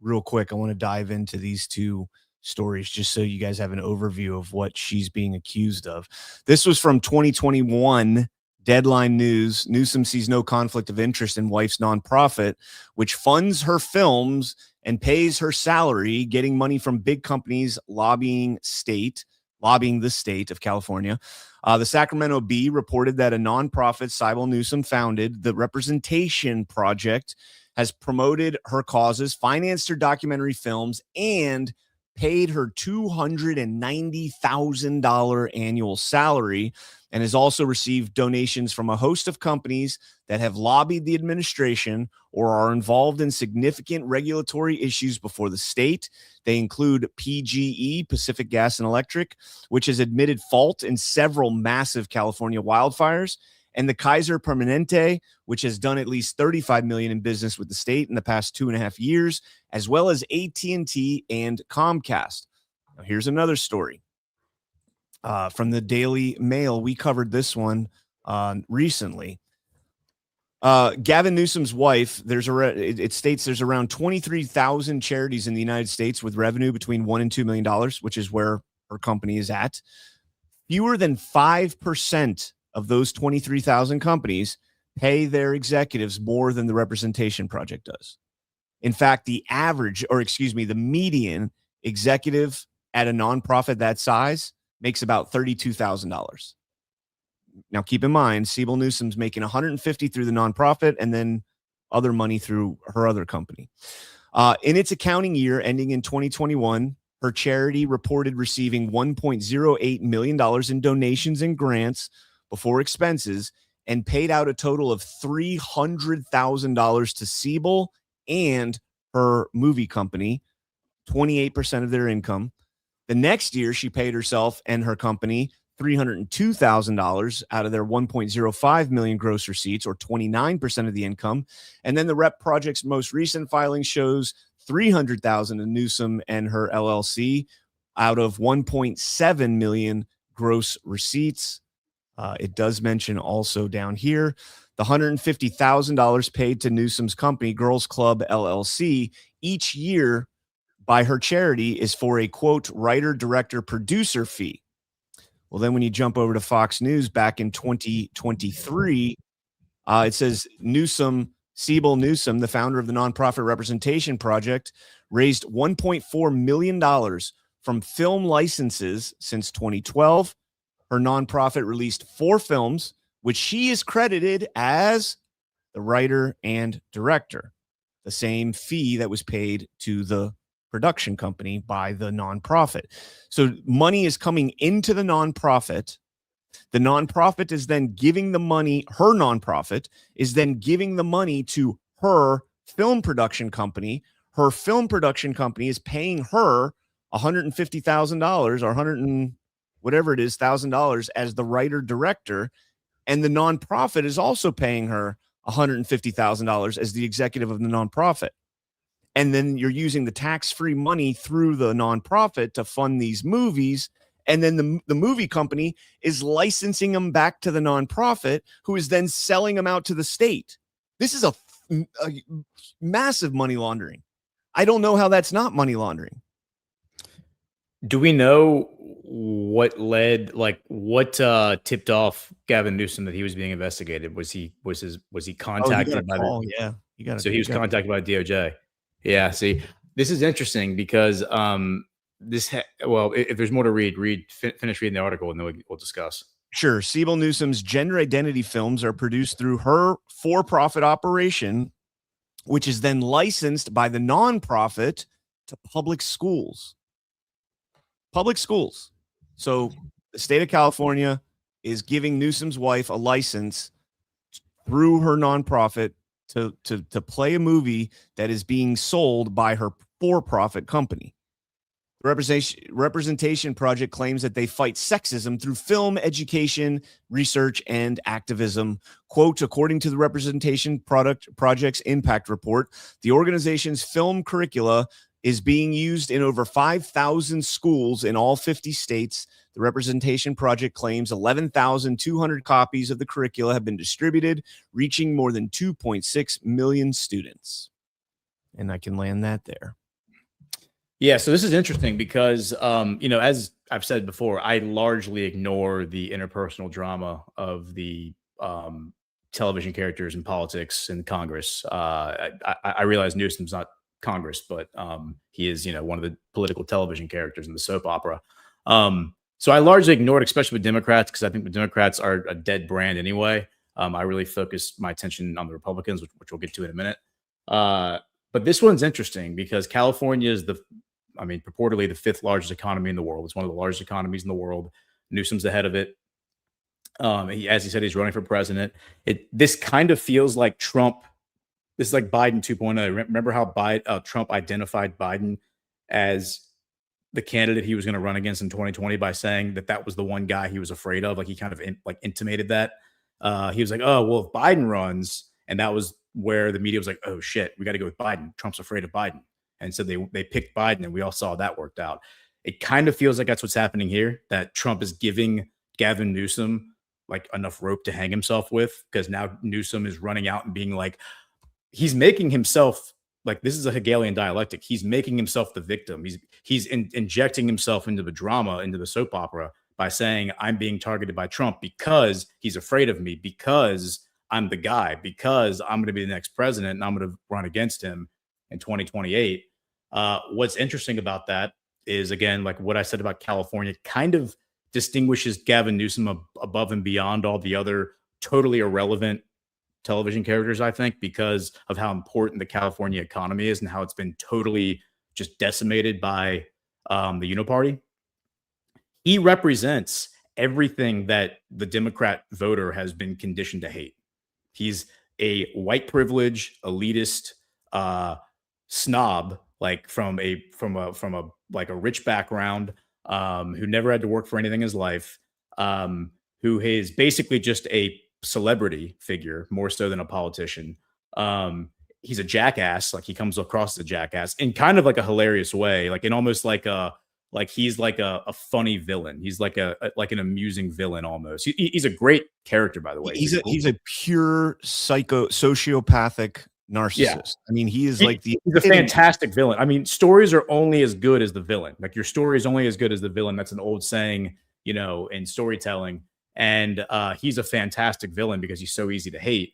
real quick. I want to dive into these two stories just so you guys have an overview of what she's being accused of. This was from 2021 Deadline News. Newsom sees no conflict of interest in wife's nonprofit, which funds her films and pays her salary, getting money from big companies lobbying the state of California. The Sacramento Bee reported that a nonprofit Cybele Newsom founded, the Representation Project, has promoted her causes, financed her documentary films, and paid her $290,000 annual salary, and has also received donations from a host of companies that have lobbied the administration or are involved in significant regulatory issues before the state. They include PGE, Pacific Gas and Electric, which has admitted fault in several massive California wildfires, and the Kaiser Permanente, which has done at least $35 million in business with the state in the past 2.5 years, as well as AT&T and Comcast. Now, here's another story from the Daily Mail. We covered this one recently. Gavin Newsom's wife, it states there's around 23,000 charities in the United States with revenue between $1 and $2 million, which is where her company is at. Fewer than 5% of those 23,000 companies pay their executives more than the Representation Project does. In fact, the median executive at a nonprofit that size makes about $32,000. Now, keep in mind, Siebel Newsom's making $150,000 through the nonprofit and then other money through her other company. In its accounting year ending in 2021, her charity reported receiving $1.08 million in donations and grants before expenses and paid out a total of $300,000 to Siebel and her movie company, 28% of their income. The next year, she paid herself and her company $302,000 out of their 1.05 million gross receipts, or 29% of the income. And then the Rep Project's most recent filing shows $300,000 to Newsom and her LLC out of 1.7 million gross receipts. It does mention also down here the $150,000 paid to Newsom's company, Girls Club LLC, each year by her charity is for a, quote, writer, director, producer fee. Well, then when you jump over to Fox News back in 2023, it says Siebel Newsom, the founder of the nonprofit Representation Project, raised $1.4 million from film licenses since 2012. Her nonprofit released 4 films, which she is credited as the writer and director, the same fee that was paid to the production company by the nonprofit. So money is coming into the nonprofit. The nonprofit is then giving the money, her nonprofit is then giving the money to her film production company. Her film production company is paying her $150,000 or 100 and whatever it is, $1,000 as the writer director. And the nonprofit is also paying her $150,000 as the executive of the nonprofit. And then you're using the tax-free money through the nonprofit to fund these movies. And then the movie company is licensing them back to the nonprofit, who is then selling them out to the state. This is a massive money laundering. I don't know how that's not money laundering. Do we know what tipped off Gavin Newsom that he was being investigated? Was he contacted by the? Yeah, he was contacted by DOJ. Yeah, see, this is interesting because if there's more to finish reading the article and then we'll discuss. Sure. Siebel Newsom's gender identity films are produced through her for-profit operation, which is then licensed by the nonprofit to public schools. Public schools. So the state of California is giving Newsom's wife a license through her nonprofit to play a movie that is being sold by her for-profit company. The Representation Project claims that they fight sexism through film education, research, and activism. Quote, according to the Representation Project's impact report, the organization's film curricula is being used in over 5,000 schools in all 50 states. The Representation Project claims 11,200 copies of the curricula have been distributed, reaching more than 2.6 million students. And I can land that there. Yeah, so this is interesting because, as I've said before, I largely ignore the interpersonal drama of the television characters in politics and Congress. I realize Newsom's not Congress, but he is, one of the political television characters in the soap opera. So I largely ignored, especially with Democrats, because I think the Democrats are a dead brand anyway. I really focus my attention on the Republicans, which we'll get to in a minute. But this one's interesting because California is purportedly the 5th largest economy in the world. It's one of the largest economies in the world. Newsom's the head of it. As he said, he's running for president. This kind of feels like Trump. This is like Biden 2.0. Remember how Trump identified Biden as the candidate he was going to run against in 2020 by saying that was the one guy he was afraid of. Like he kind of intimated that. He was like, oh, well, if Biden runs, and that was where the media was like, oh shit, we got to go with Biden. Trump's afraid of Biden. And so they picked Biden, and we all saw that worked out. It kind of feels like that's what's happening here, that Trump is giving Gavin Newsom like enough rope to hang himself with, because now Newsom is running out and being like, he's making himself like, this is a Hegelian dialectic. He's making himself the victim. He's injecting himself into the drama, into the soap opera by saying, I'm being targeted by Trump because he's afraid of me, because I'm the guy, because I'm going to be the next president and I'm going to run against him in 2028. What's interesting about that is, again, like what I said about California, kind of distinguishes Gavin Newsom above and beyond all the other totally irrelevant television characters, I think, because of how important the California economy is and how it's been totally just decimated by the Uniparty. He represents everything that the Democrat voter has been conditioned to hate. He's a white privilege, elitist snob, like from a like a rich background, who never had to work for anything in his life, who is basically just a celebrity figure more so than a politician. He's a jackass. Like, he comes across as a jackass in kind of like a hilarious way, like in almost like a, like he's like a funny villain. He's like like an amusing villain almost. He's a great character, by the way. He's a pure sociopathic narcissist. Yeah. I mean, he's a fantastic villain. I mean, stories are only as good as the villain. Like, your story is only as good as the villain. That's an old saying, you know, in storytelling. And he's a fantastic villain because he's so easy to hate.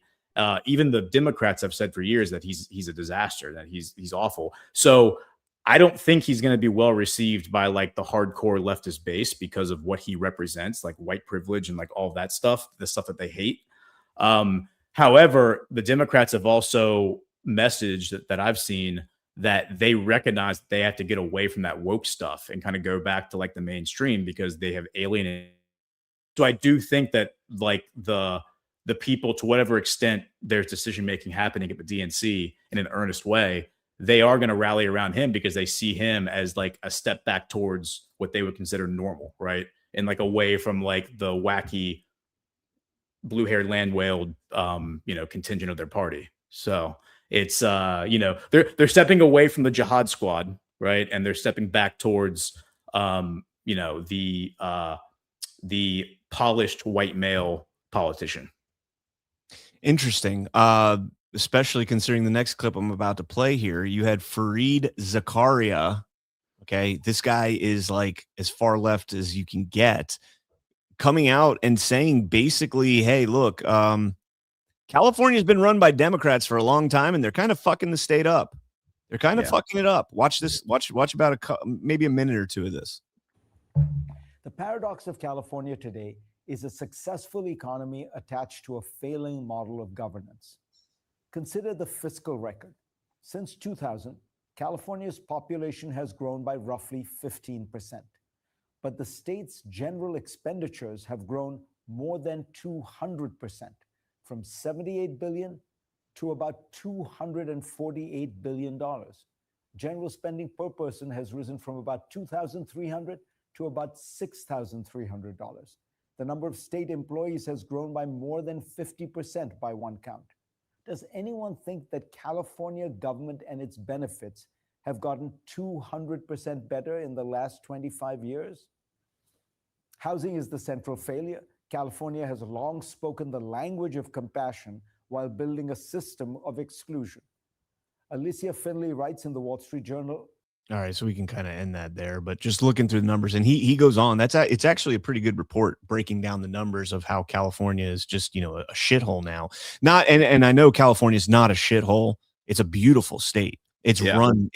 Even the Democrats have said for years that he's a disaster, that he's awful. So I don't think he's going to be well received by like the hardcore leftist base because of what he represents, like white privilege and like all of that stuff, the stuff that they hate. However, the Democrats have also messaged that I've seen that they recognize that they have to get away from that woke stuff and kind of go back to like the mainstream because they have alienated. So I do think that like the people, to whatever extent there's decision making happening at the DNC in an earnest way, they are going to rally around him because they see him as like a step back towards what they would consider normal, right? And like away from like the wacky blue-haired land whale, contingent of their party. So it's, they're stepping away from the jihad squad, right? And they're stepping back towards, the polished white male politician. Interesting. Especially considering the next clip I'm about to play here. You had Fareed Zakaria. Okay. This guy is like as far left as you can get, coming out and saying basically, hey, look, California's been run by Democrats for a long time and they're kind of fucking the state up. They're kind of fucking it up. Watch this. Watch about maybe a minute or two of this. The paradox of California today is a successful economy attached to a failing model of governance. Consider the fiscal record. Since 2000, California's population has grown by roughly 15%, but the state's general expenditures have grown more than 200%, from $78 billion to about $248 billion. General spending per person has risen from about $2,300 to about $6,300. The number of state employees has grown by more than 50% by one count. Does anyone think that California government and its benefits have gotten 200% better in the last 25 years? Housing is the central failure. California has long spoken the language of compassion while building a system of exclusion. Alicia Finley writes in the Wall Street Journal. All right, so we can kind of end that there, but just looking through the numbers, and he goes on. It's actually a pretty good report breaking down the numbers of how California is just, a shithole now. And I know California is not a shithole. It's a beautiful state. It's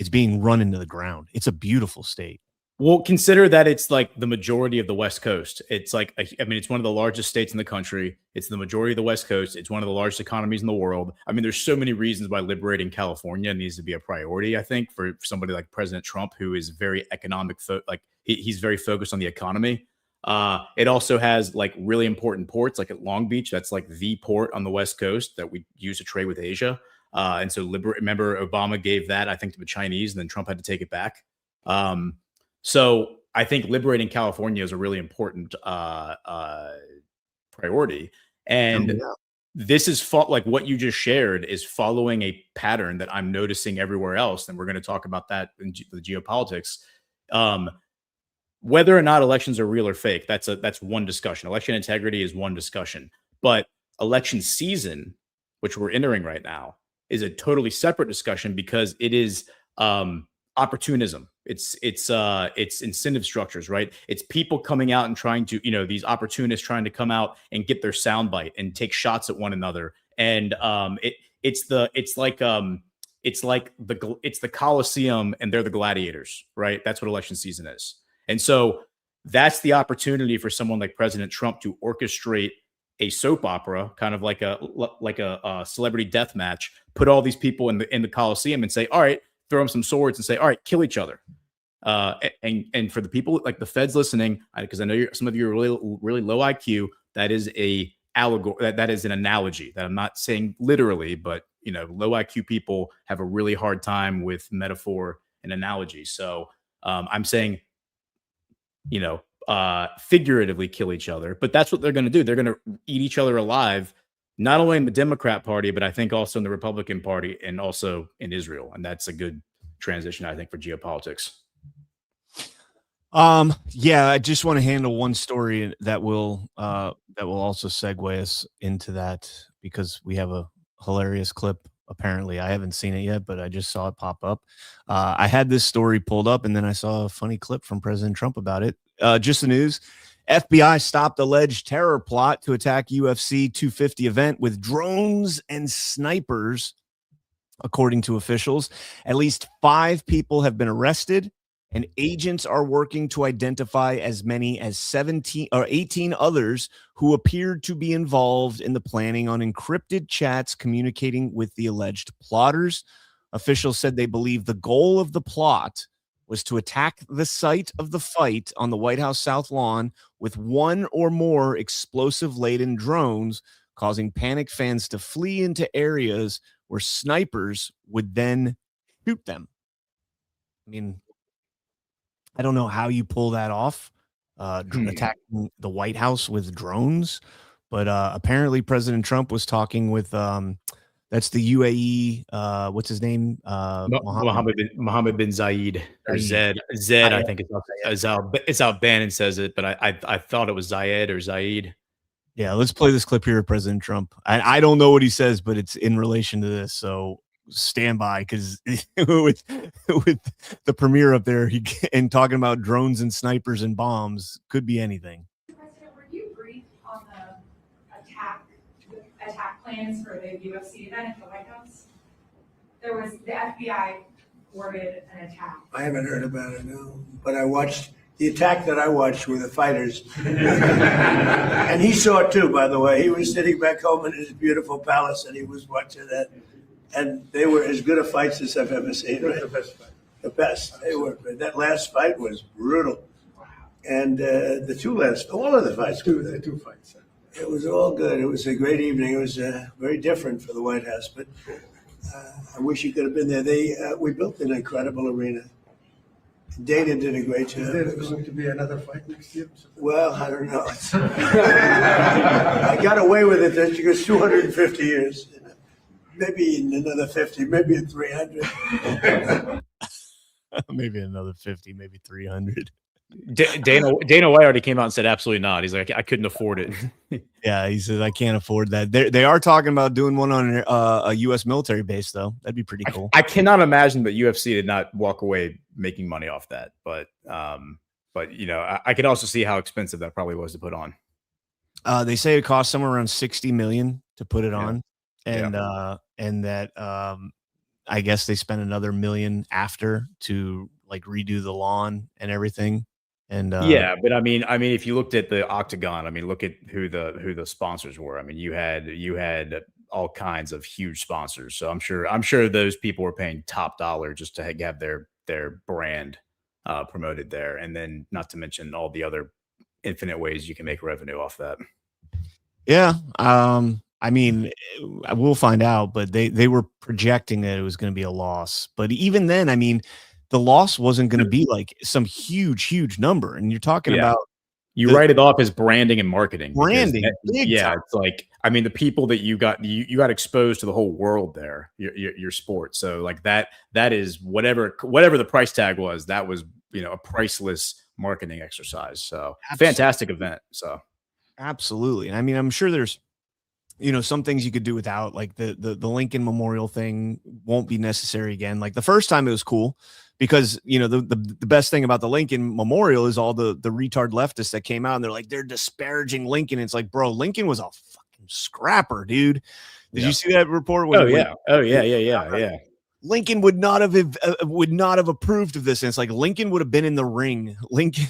being run into the ground. It's a beautiful state. Well, consider that it's like the majority of the West Coast. It's like, it's one of the largest states in the country. It's the majority of the West Coast. It's one of the largest economies in the world. I mean, there's so many reasons why liberating California needs to be a priority, I think, for somebody like President Trump, who is very economic, he's very focused on the economy. It also has like really important ports, like at Long Beach. That's like the port on the West Coast that we use to trade with Asia. And so remember, Obama gave that, I think, to the Chinese, and then Trump had to take it back. So I think liberating California is a really important priority. And this is like what you just shared is following a pattern that I'm noticing everywhere else. And we're going to talk about that in the geopolitics. whether or not elections are real or fake, that's one discussion. Election integrity is one discussion, but election season, which we're entering right now, is a totally separate discussion because it is opportunism. It's incentive structures, right? It's people coming out and trying to, these opportunists trying to come out and get their soundbite and take shots at one another. And it's the Coliseum and they're the gladiators, right? That's what election season is. And so that's the opportunity for someone like President Trump to orchestrate a soap opera, kind of like a celebrity death match, put all these people in the Coliseum and say, all right, throw them some swords and say, all right, kill each other. And for the people like the feds listening, because I know some of you are really low IQ, that is a allegory. That is an analogy that I'm not saying literally, but low IQ people have a really hard time with metaphor and analogy. So I'm saying, figuratively kill each other, but that's what they're going to do. They're going to eat each other alive, not only in the Democrat Party, but I think also in the Republican Party and also in Israel. And that's a good transition, I think, for geopolitics. Yeah, I just want to handle one story that will also segue us into that, because we have a hilarious clip. Apparently, I haven't seen it yet, but I just saw it pop up. I had this story pulled up, and then I saw a funny clip from President Trump about it. Just the news. FBI stopped alleged terror plot to attack UFC 250 event with drones and snipers, according to officials. At least 5 people have been arrested, and agents are working to identify as many as 17 or 18 others who appeared to be involved in the planning on encrypted chats communicating with the alleged plotters. Officials said they believe the goal of the plot was to attack the site of the fight on the White House South Lawn with 1 or more explosive-laden drones, causing panicked fans to flee into areas where snipers would then shoot them. I mean, I don't know how you pull that off, attacking the White House with drones, but apparently President Trump was talking with that's the UAE. What's his name? Mohammed bin Zayed or Zed. I think it's Al Bannon says it, but I thought it was Zayed or Zayed. Yeah, let's play this clip here of President Trump. I don't know what he says, but it's in relation to this, so stand by, because with the premiere up there and talking about drones and snipers and bombs, could be anything. President, were you briefed on the attack plans for the UFC event at the White House? There was the FBI ordered an attack. I haven't heard about it, no. But I watched the attack that I watched with the fighters. And he saw it too, by the way. He was sitting back home in his beautiful palace and he was watching that. And they were as good a fights as I've ever seen. Right? The best fight. The best. They were. That last fight was brutal. And all of the fights. The two fights. It was all good. It was a great evening. It was very different for the White House, but I wish you could have been there. We built an incredible arena. Dana did a great job. Is there going to be another fight next year? Well, I don't know. I got away with it. That goes 250 years. Maybe in another 50, maybe in 300. Maybe another 50, maybe 300. Dana White already came out and said absolutely not. He's like, I couldn't afford it. Yeah, he says I can't afford that. They are talking about doing one on a U.S. military base, though. That'd be pretty cool. I cannot imagine that UFC did not walk away making money off that. But I could also see how expensive that probably was to put on. They say it cost somewhere around $60 million to put it on, and that I guess they spent another $1 million after to like redo the lawn and everything. And but I mean, if you looked at the Octagon, I mean, look at who the sponsors were. I mean, you had all kinds of huge sponsors. So I'm sure those people were paying top dollar just to have their brand promoted there. And then not to mention all the other infinite ways you can make revenue off that. Yeah. I mean, we'll find out, but they were projecting that it was going to be a loss. But even then, I mean, the loss wasn't going to be like some huge number. And you're talking about, you write it off as branding and marketing. Branding. It's like, I mean, the people that you got exposed to the whole world there, your sport. So like that is whatever the price tag was, that was, a priceless marketing exercise. So Absolutely. fantastic event. So Absolutely. And I mean, I'm sure there's, some things you could do without, like the Lincoln Memorial thing won't be necessary again. Like the first time it was cool because, the best thing about the Lincoln Memorial is all the retard leftists that came out and they're like, they're disparaging Lincoln. It's like, bro, Lincoln was a fucking scrapper, dude. Did you see that report? Yeah. Lincoln would not have approved of this. And it's like, Lincoln would have been in the ring. Lincoln.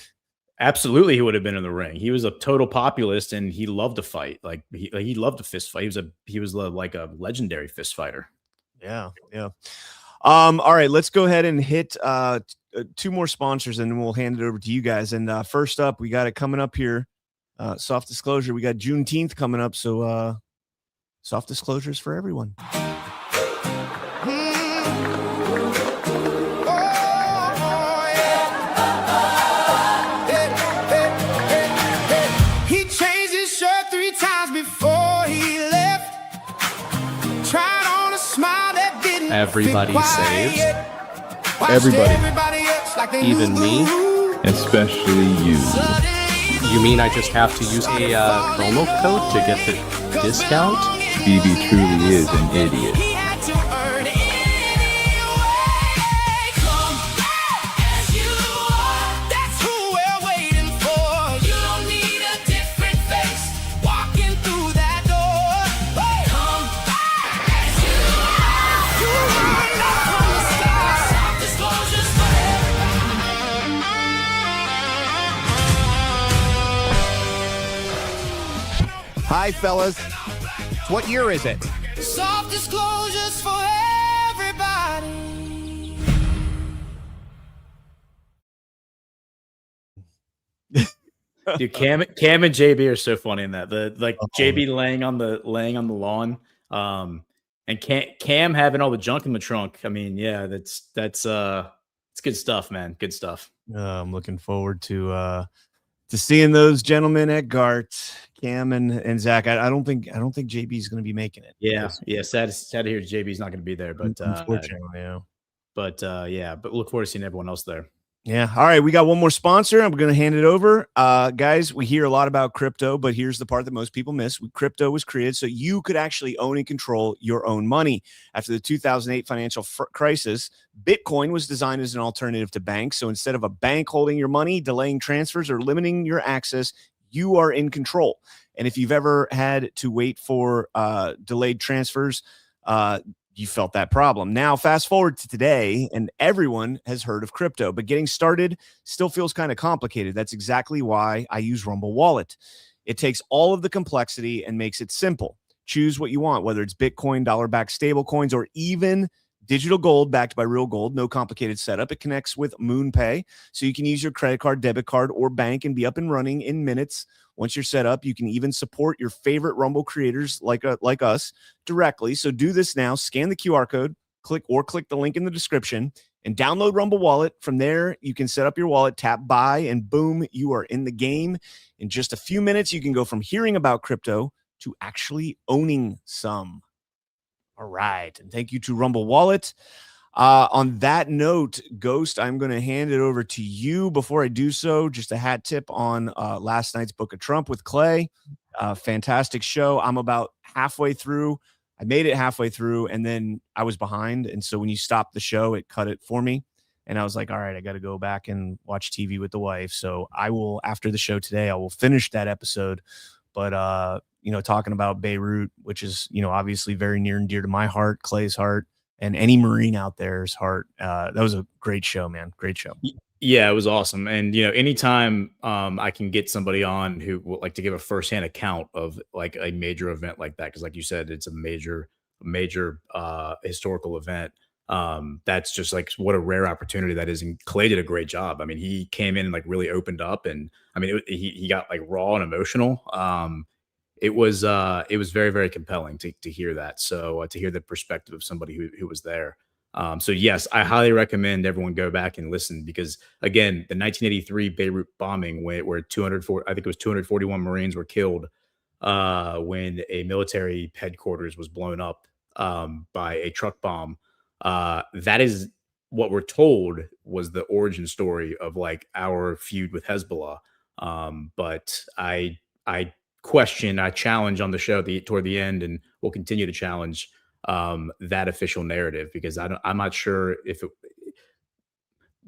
Absolutely, he would have been in the ring. He was a total populist, and he loved to fight. Like he loved to fist fight. He was like a legendary fist fighter. Yeah. All right, let's go ahead and hit two more sponsors, and then we'll hand it over to you guys. And first up, we got it coming up here. Soft disclosure. We got Juneteenth coming up, so soft disclosures for everyone. Everybody saves. Everybody. Even me. Especially you. You mean I just have to use a promo code to get the discount? BB truly is an idiot. Hi, fellas. What year is it? Soft disclosures for everybody. Dude, Cam and JB are so funny in that. JB laying on the lawn, and Cam having all the junk in the trunk. I mean, yeah, that's it's good stuff, man. Good stuff. I'm looking forward to seeing those gentlemen at GART, Cam and Zach. I don't think JB is going to be making it. Yeah. Sad to hear JB's not going to be there, but unfortunately, but look forward to seeing everyone else there. Yeah. All right. We got one more sponsor. I'm going to hand it over. Guys, we hear a lot about crypto, but here's the part that most people miss. Crypto was created so you could actually own and control your own money. After the 2008 financial crisis, Bitcoin was designed as an alternative to banks. So instead of a bank holding your money, delaying transfers, or limiting your access, you are in control. And if you've ever had to wait for delayed transfers, you felt that problem. Now, fast forward to today, and everyone has heard of crypto, but getting started still feels kind of complicated. That's exactly why I use Rumble Wallet. It takes all of the complexity and makes it simple. Choose what you want, whether it's Bitcoin, dollar-backed stable coins, or even digital gold backed by real gold. No complicated setup. It connects with MoonPay, so you can use your credit card, debit card, or bank and be up and running in minutes. Once you're set up, you can even support your favorite Rumble creators like us directly. So do this now. Scan the QR code, click the link in the description, and download Rumble Wallet. From there, you can set up your wallet, tap buy, and boom, you are in the game. In just a few minutes, you can go from hearing about crypto to actually owning some. All right. And thank you to Rumble Wallet. On that note, Ghost, I'm going to hand it over to you. Before I do so, just a hat tip on last night's Book of Trump with Clay. Fantastic show. I'm about halfway through. I made it halfway through, and then I was behind. And so when you stopped the show, it cut it for me. And I was like, all right, I got to go back and watch TV with the wife. So I will, after the show today, I will finish that episode. But, talking about Beirut, which is, obviously very near and dear to my heart, Clay's heart, and any Marine out there's heart. That was a great show, man. Great show. Yeah, it was awesome. And, anytime I can get somebody on who will like to give a firsthand account of like a major event like that, because like you said, it's a major historical event. That's just like what a rare opportunity that is. And Clay did a great job. I mean, he came in and like really opened up, and I mean, he got like raw and emotional. It was very, very compelling to hear that. So to hear the perspective of somebody who was there. So yes, I highly recommend everyone go back and listen, because again, the 1983 Beirut bombing where 241 Marines were killed when a military headquarters was blown up by a truck bomb. That is what we're told was the origin story of like our feud with Hezbollah. But I challenge on the show toward the end, and we'll continue to challenge that official narrative, because I'm not sure if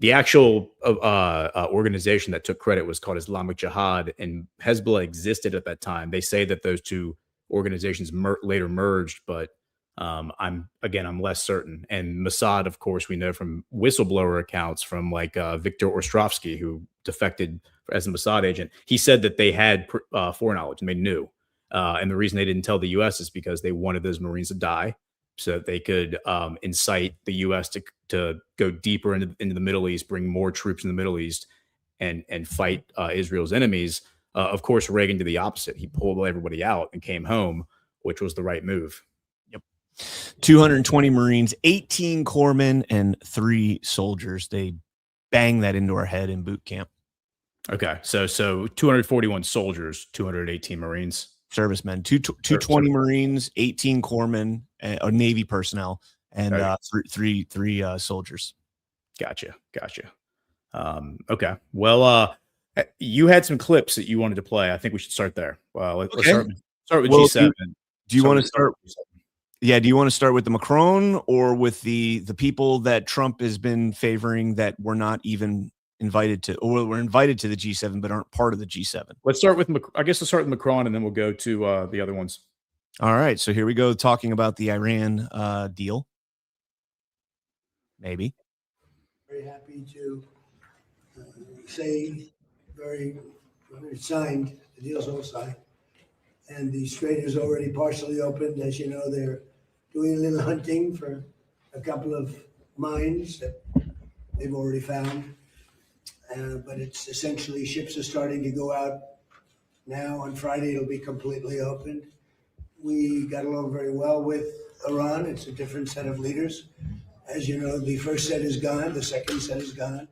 the actual organization that took credit was called Islamic Jihad, and Hezbollah existed at that time. They say that those two organizations later merged, but I'm less certain. And Mossad, of course, we know from whistleblower accounts from like Viktor Ostrovsky, who defected as a Mossad agent. He said that they had foreknowledge and they knew. And the reason they didn't tell the U.S. is because they wanted those Marines to die, so that they could incite the U.S. to go deeper into the Middle East, bring more troops in the Middle East, and fight Israel's enemies. Of course, Reagan did the opposite. He pulled everybody out and came home, which was the right move. Yep. 220 Marines, 18 corpsmen, and 3 soldiers. They banged that into our head in boot camp. Okay, so 241 soldiers, 218 Marines. Servicemen, 220 Marines, 18 corpsmen, Navy personnel, and three soldiers. Gotcha. Okay. Well, you had some clips that you wanted to play. I think we should start there. Let's start with G7. Do you want to start? Yeah. Do you want to start with the Macron or with the people that Trump has been favoring that were not even invited to, or were invited to the G7 but aren't part of the G7? Let's start with Macron, and then we'll go to the other ones. All right, so here we go, talking about the Iran deal. Maybe. Very happy to say very signed. The deal's all signed, and the Strait is already partially opened. As you know, they're doing a little hunting for a couple of mines that they've already found. But it's essentially, ships are starting to go out now. On Friday, it'll be completely opened. We got along very well with Iran. It's a different set of leaders. As you know, the first set is gone, the second set is gone.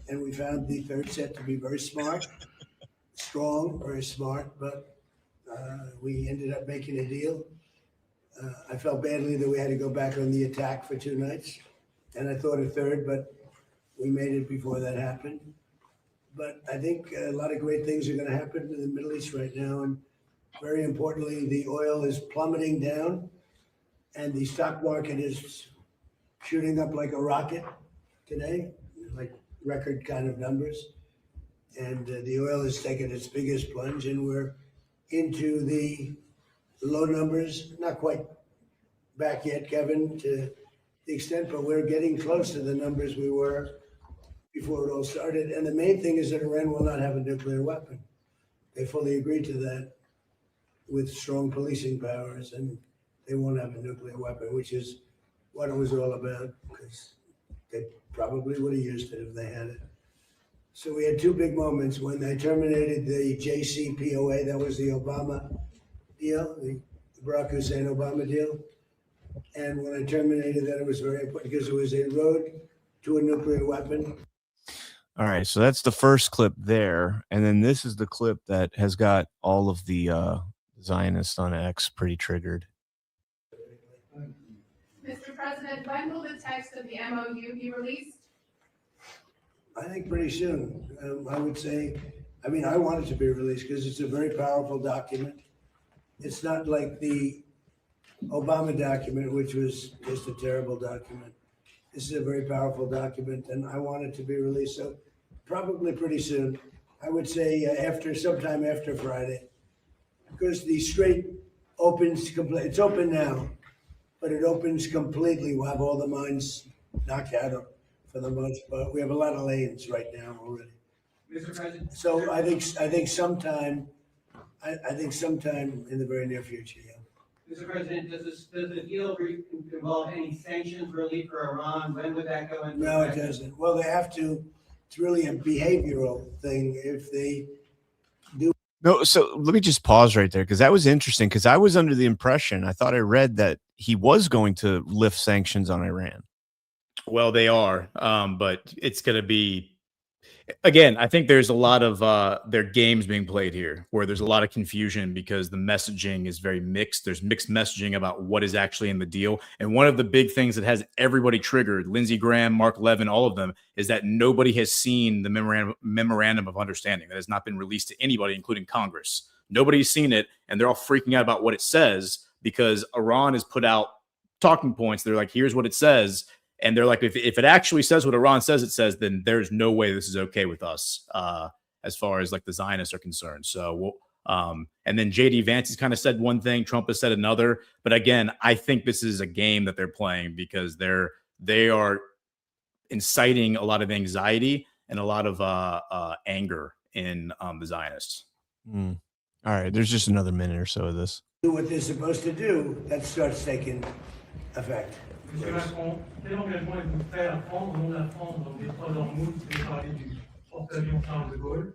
And we found the third set to be very smart, strong, very smart, but we ended up making a deal. I felt badly that we had to go back on the attack for 2 nights, and I thought a third, but we made it before that happened. But I think a lot of great things are going to happen in the Middle East right now. And very importantly, the oil is plummeting down and the stock market is shooting up like a rocket today, like record kind of numbers. And the oil has taken its biggest plunge, and we're into the low numbers, not quite back yet, Kevin, to the extent, but we're getting close to the numbers we were before it all started. And the main thing is that Iran will not have a nuclear weapon. They fully agreed to that with strong policing powers, and they won't have a nuclear weapon, which is what it was all about, because they probably would have used it if they had it. So we had 2 big moments. When they terminated the JCPOA, that was the Obama deal, the Barack Hussein Obama deal. And when I terminated that, it was very important because it was a road to a nuclear weapon. All right, so that's the first clip there. And then this is the clip that has got all of the Zionists on X pretty triggered. Mr. President, when will the text of the MOU be released? I think pretty soon. I would say, I want it to be released because it's a very powerful document. It's not like the Obama document, which was just a terrible document. This is a very powerful document, and I want it to be released. So probably pretty soon. I would say sometime after Friday, because the Strait opens completely. It's open now, but it opens completely. We'll have all the mines knocked out for the most part. We have a lot of lanes right now already. Mr. President. So I think sometime in the very near future. Yeah. Mr. President, does the deal involve any sanctions relief for Iran? When would that go into No, effect? it doesn't. Well, they have to. It's really a behavioral thing. If they do. No, so let me just pause right there, because that was interesting, because I was under the impression, I thought I read that he was going to lift sanctions on Iran. Well, they are, but it's going to be Again, I think there's a lot of their games being played here, where there's a lot of confusion because the messaging is very mixed. There's mixed messaging about what is actually in the deal. And one of the big things that has everybody triggered, Lindsey Graham, Mark Levin, all of them, is that nobody has seen the memorandum of understanding that has not been released to anybody, including Congress. Nobody's seen it, and they're all freaking out about what it says because Iran has put out talking points. They're like, here's what it says. And they're like, if it actually says what Iran says it says, then there's no way this is okay with us as far as like the Zionists are concerned. So, and then J.D. Vance has kind of said one thing, Trump has said another. But again, I think this is a game that they're playing because they are inciting a lot of anxiety and a lot of anger in the Zionists. All right, there's just another minute or so of this. Do what they're supposed to do, that starts taking effect. Monsieur Macron, quel engagement êtes-vous prêt à prendre au nom de la France dans les trois hormones qui fait parler du porte-avions Charles de Gaulle?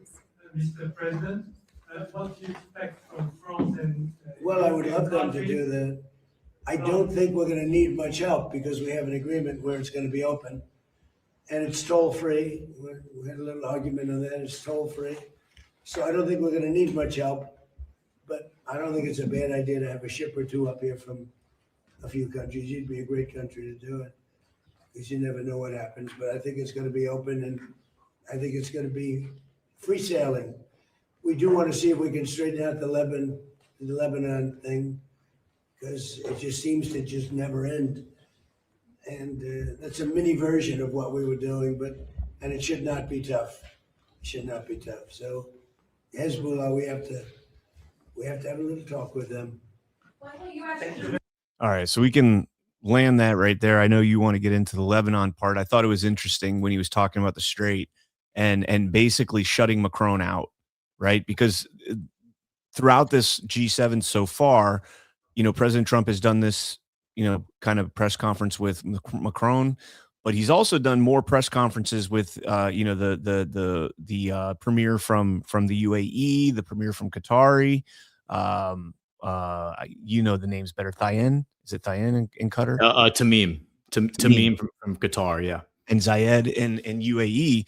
Mr. President, what do you expect from France and Well, I would love them to do that. I don't think we're going to need much help because we have an agreement where it's going to be open. And it's toll-free. We had a little argument on that. It's toll-free. So I don't think we're going to need much help. But I don't think it's a bad idea to have a ship or two up here from a few countries. It'd be a great country to do it because you never know what happens. But I think it's going to be open, and I think it's going to be free sailing. We do want to see if we can straighten out the Lebanon thing because it just seems to just never end. And that's a mini version of what we were doing, and it should not be tough. It should not be tough. So Hezbollah, we have to have a little talk with them. Why don't you actually All right, so we can land that right there. I know you want to get into the Lebanon part. I thought it was interesting when he was talking about the Strait and basically shutting Macron out, right? Because throughout this G7 so far, President Trump has done this, kind of press conference with Macron, but he's also done more press conferences with, the premier from the UAE, the premier from Qatari. The names better. Thayen, is it Thayen in Qatar? Tamim from Qatar, yeah, and Zayed in UAE.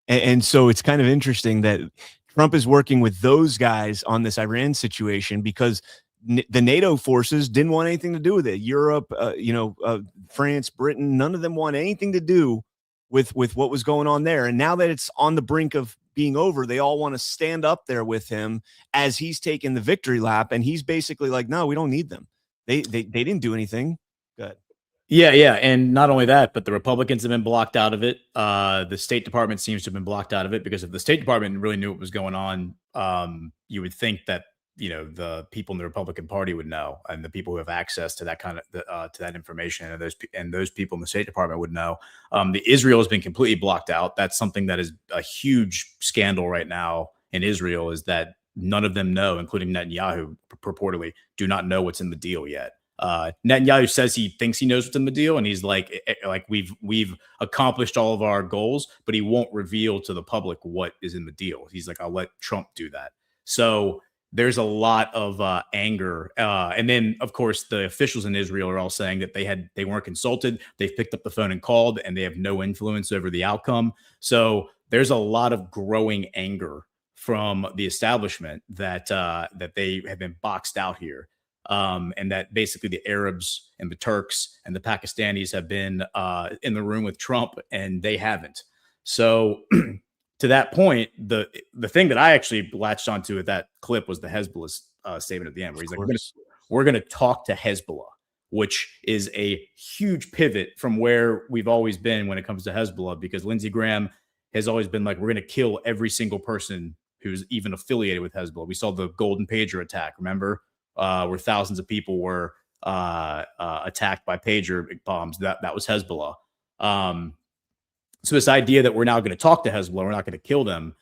And so it's kind of interesting that Trump is working with those guys on this Iran situation because the NATO forces didn't want anything to do with it. Europe, France, Britain, none of them want anything to do with what was going on there. And now that it's on the brink of being over, they all want to stand up there with him as he's taking the victory lap. And he's basically like, no, we don't need them. They didn't do anything. Good. Yeah. And not only that, but the Republicans have been blocked out of it. The State Department seems to have been blocked out of it because if the State Department really knew what was going on, you would think that, the people in the Republican Party would know, and the people who have access to that kind of to that information, and those people in the State Department would know. The Israel has been completely blocked out. That's something that is a huge scandal right now in Israel, is that none of them know, including Netanyahu, purportedly, do not know what's in the deal yet. Netanyahu says he thinks he knows what's in the deal, and he's like we've accomplished all of our goals, but he won't reveal to the public what is in the deal. He's like, I'll let Trump do that. So there's a lot of anger. And then, of course, the officials in Israel are all saying that they weren't consulted. They've picked up the phone and called, and they have no influence over the outcome. So there's a lot of growing anger from the establishment that they have been boxed out here. And that basically the Arabs and the Turks and the Pakistanis have been in the room with Trump, and they haven't. So to that point, the thing that I actually latched onto at that clip was the Hezbollah statement at the end, where he's like, we're going to talk to Hezbollah, which is a huge pivot from where we've always been when it comes to Hezbollah, because Lindsey Graham has always been like, we're going to kill every single person who's even affiliated with Hezbollah. We saw the Golden Pager attack, remember, where thousands of people were attacked by pager bombs. That was Hezbollah. So this idea that we're now going to talk to Hezbollah, we're not going to kill them,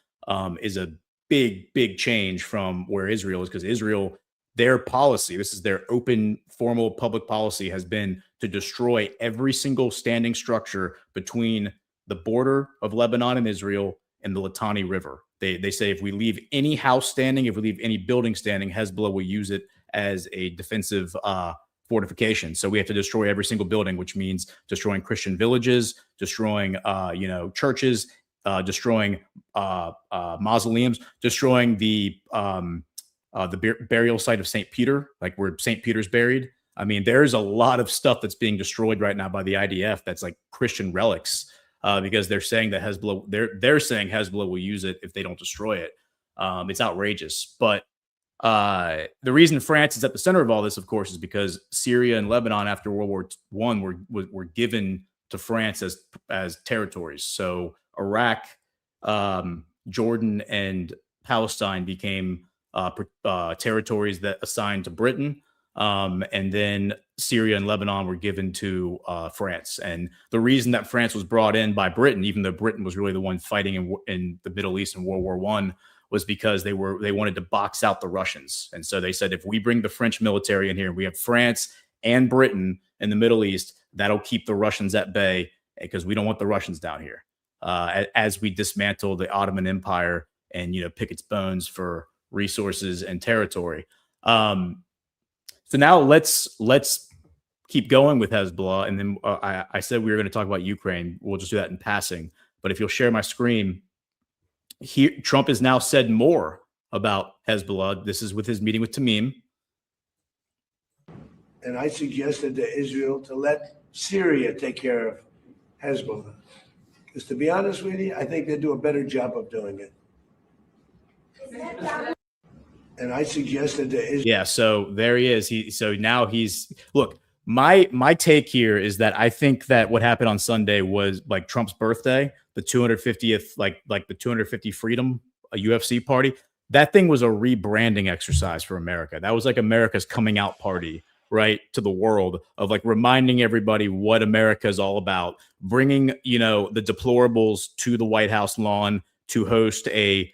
is a big, big change from where Israel is, because Israel, their policy, this is their open, formal public policy, has been to destroy every single standing structure between the border of Lebanon and Israel and the Litani River. They say if we leave any house standing, if we leave any building standing, Hezbollah will use it as a defensive fortification. So we have to destroy every single building, which means destroying Christian villages, destroying churches, destroying mausoleums, destroying the burial site of St. Peter, like where St. Peter's buried. I mean, there's a lot of stuff that's being destroyed right now by the IDF that's like Christian relics, because they're saying that Hezbollah, they're saying Hezbollah will use it if they don't destroy it. It's outrageous. But the reason France is at the center of all this, of course, is because Syria and Lebanon after World War I were given to France as territories. So Iraq, Jordan, and Palestine became territories that assigned to Britain. And then Syria and Lebanon were given to France. And the reason that France was brought in by Britain, even though Britain was really the one fighting in the Middle East in World War I, was because they wanted to box out the Russians. And so they said, if we bring the French military in here and we have France and Britain in the Middle East, that'll keep the Russians at bay, because we don't want the Russians down here. As we dismantle the Ottoman Empire and, pick its bones for resources and territory. So now let's keep going with Hezbollah. And then I said we were going to talk about Ukraine. We'll just do that in passing. But if you'll share my screen, here, Trump has now said more about Hezbollah. This is with his meeting with Tamim. And I suggested to Israel to let Syria take care of Hezbollah. Because to be honest with you, I think they do a better job of doing it. And I suggested to Israel. Yeah, so there he is. Look, my take here is that I think that what happened on Sunday was like Trump's birthday, the 250th, like the 250 Freedom, a UFC party. That thing was a rebranding exercise for America. That was like America's coming out party, right, to the world, of like reminding everybody what America is all about, bringing, the deplorables to the White House lawn to host a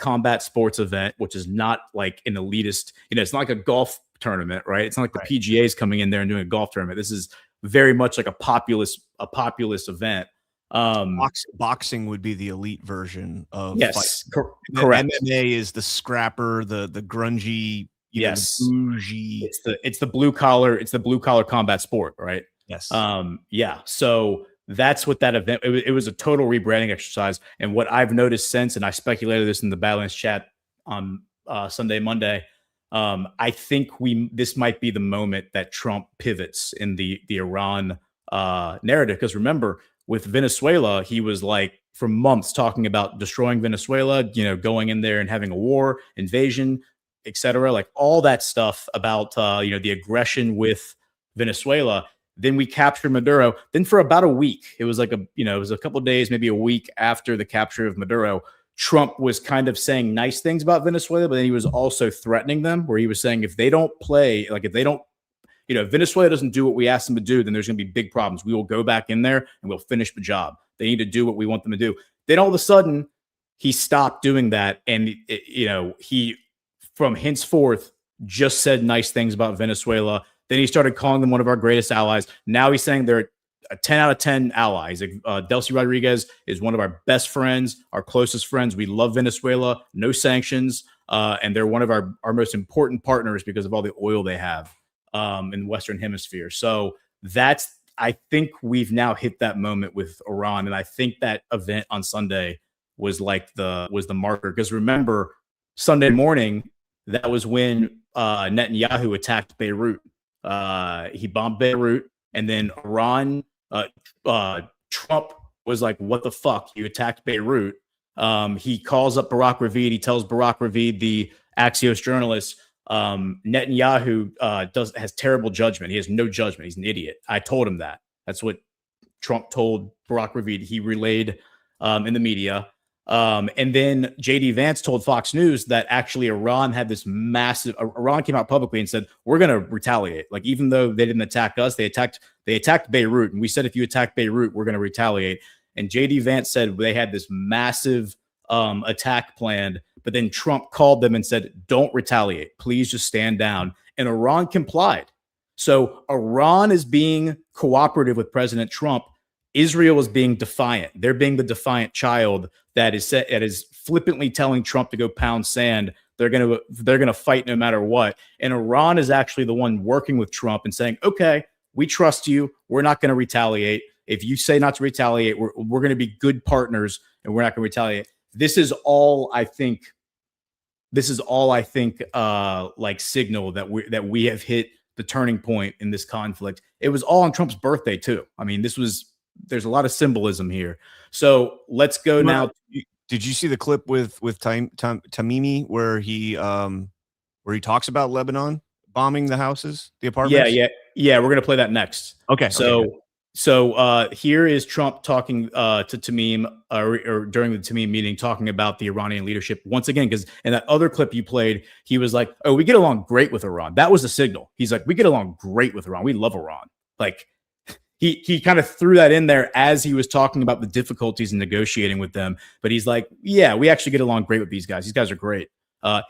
combat sports event, which is not like an elitist, it's not like a golf tournament, right? It's not like the PGA is coming in there and doing a golf tournament. This is very much like a populist event. Boxing would be the elite version of correct. MMA is the scrapper, the grungy, yes, the bougie. It's the blue collar combat sport, right? Yes. Yeah. So that's what that event. It was a total rebranding exercise. And what I've noticed since, and I speculated this in the Badlands chat on Sunday, Monday. I think this might be the moment that Trump pivots in the Iran narrative. Because remember, with Venezuela, he was like for months talking about destroying Venezuela, going in there and having a war, invasion, etc. Like all that stuff about the aggression with Venezuela. Then we captured Maduro. Then for about a week, it was like it was a couple of days, maybe a week after the capture of Maduro, Trump was kind of saying nice things about Venezuela, but then he was also threatening them, where he was saying if they don't play, like if they don't, if Venezuela doesn't do what we ask them to do, then there's going to be big problems. We will go back in there and we'll finish the job. They need to do what we want them to do. Then all of a sudden, he stopped doing that. And, he, from henceforth, just said nice things about Venezuela. Then he started calling them one of our greatest allies. Now he's saying they're a 10 out of 10 allies. Delcy Rodriguez is one of our best friends, our closest friends. We love Venezuela, no sanctions. And they're one of our most important partners because of all the oil they have in the Western Hemisphere. So I think we've now hit that moment with Iran. And I think that event on Sunday was the marker. Because remember, Sunday morning, that was when Netanyahu attacked Beirut. He bombed Beirut, and then Iran, Trump was like, what the fuck? You attacked Beirut. He calls up Barak Ravid. He tells Barak Ravid, the Axios journalist, Netanyahu has terrible judgment. He has no judgment. He's an idiot. I told him that. That's what Trump told Barak Ravid. He relayed in the media. And then JD Vance told Fox News that actually Iran had this Iran came out publicly and said, we're going to retaliate. Like, even though they didn't attack us, they attacked Beirut. And we said, if you attack Beirut, we're going to retaliate. And JD Vance said they had this massive attack planned, but then Trump called them and said, don't retaliate. Please just stand down. And Iran complied. So Iran is being cooperative with President Trump. Israel is being defiant. They're being the defiant child that is flippantly telling Trump to go pound sand. They're gonna fight no matter what. And Iran is actually the one working with Trump and saying, okay, we trust you. We're not going to retaliate. if you say not to retaliate, we're going to be good partners and we're not going to retaliate. This is all I think like signal that we have hit the turning point in this conflict. It was all on Trump's birthday too. I mean, there's a lot of symbolism here. So let's go now. Did you see the clip with Tamimi where he talks about Lebanon bombing the houses, the apartments? Yeah. We're gonna play that next. Okay. So here is Trump talking to Tamim or during the Tamim meeting, talking about the Iranian leadership once again, because in that other clip you played, he was like, "Oh, we get along great with Iran." That was the signal. He's like, "We get along great with Iran. We love Iran." Like he kind of threw that in there as he was talking about the difficulties in negotiating with them. But he's like, "Yeah, we actually get along great with these guys. These guys are great."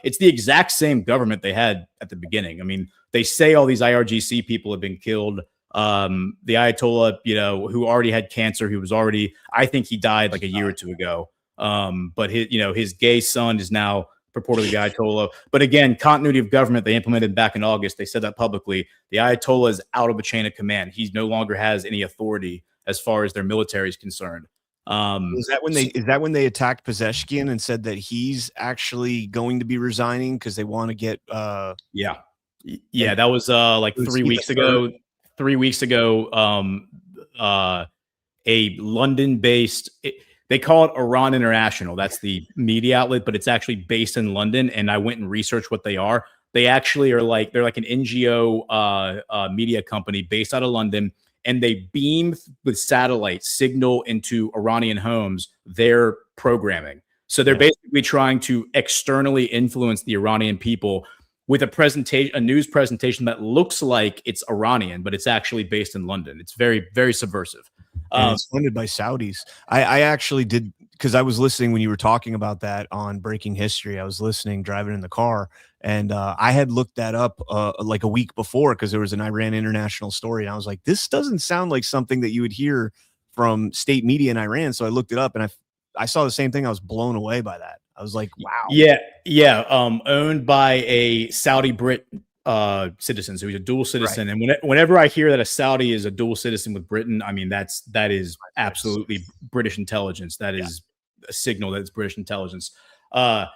It's the exact same government they had at the beginning. I mean, they say all these IRGC people have been killed. The Ayatollah, who already had cancer, I think he died like a year or two ago. But his gay son is now purportedly the Ayatollah. But again, continuity of government they implemented back in August. They said that publicly. The Ayatollah is out of the chain of command. He no longer has any authority as far as their military is concerned. Is that when they attacked Pezeshkian and said that he's actually going to be resigning because they want to get yeah, that was like 3 weeks ago. 3 weeks ago, a London-based, they call it Iran International. That's the media outlet, but it's actually based in London. And I went and researched what they are. They actually they're like an NGO media company based out of London, and they beam with satellite signal into Iranian homes their programming. So they're basically trying to externally influence the Iranian people with a news presentation that looks like it's Iranian, but it's actually based in London. It's very, very subversive. And it's funded by Saudis. I actually did, because I was listening when you were talking about that on Breaking History. I was listening, driving in the car, and I had looked that up like a week before because there was an Iran International story, and I was like, this doesn't sound like something that you would hear from state media in Iran. So I looked it up, and I saw the same thing. I was blown away by that. I was like, wow. Yeah. Owned by a Saudi Brit citizen. So he's a dual citizen. Right. And whenever I hear that a Saudi is a dual citizen with Britain, I mean, that is absolutely British intelligence. That is a signal that it's British intelligence. That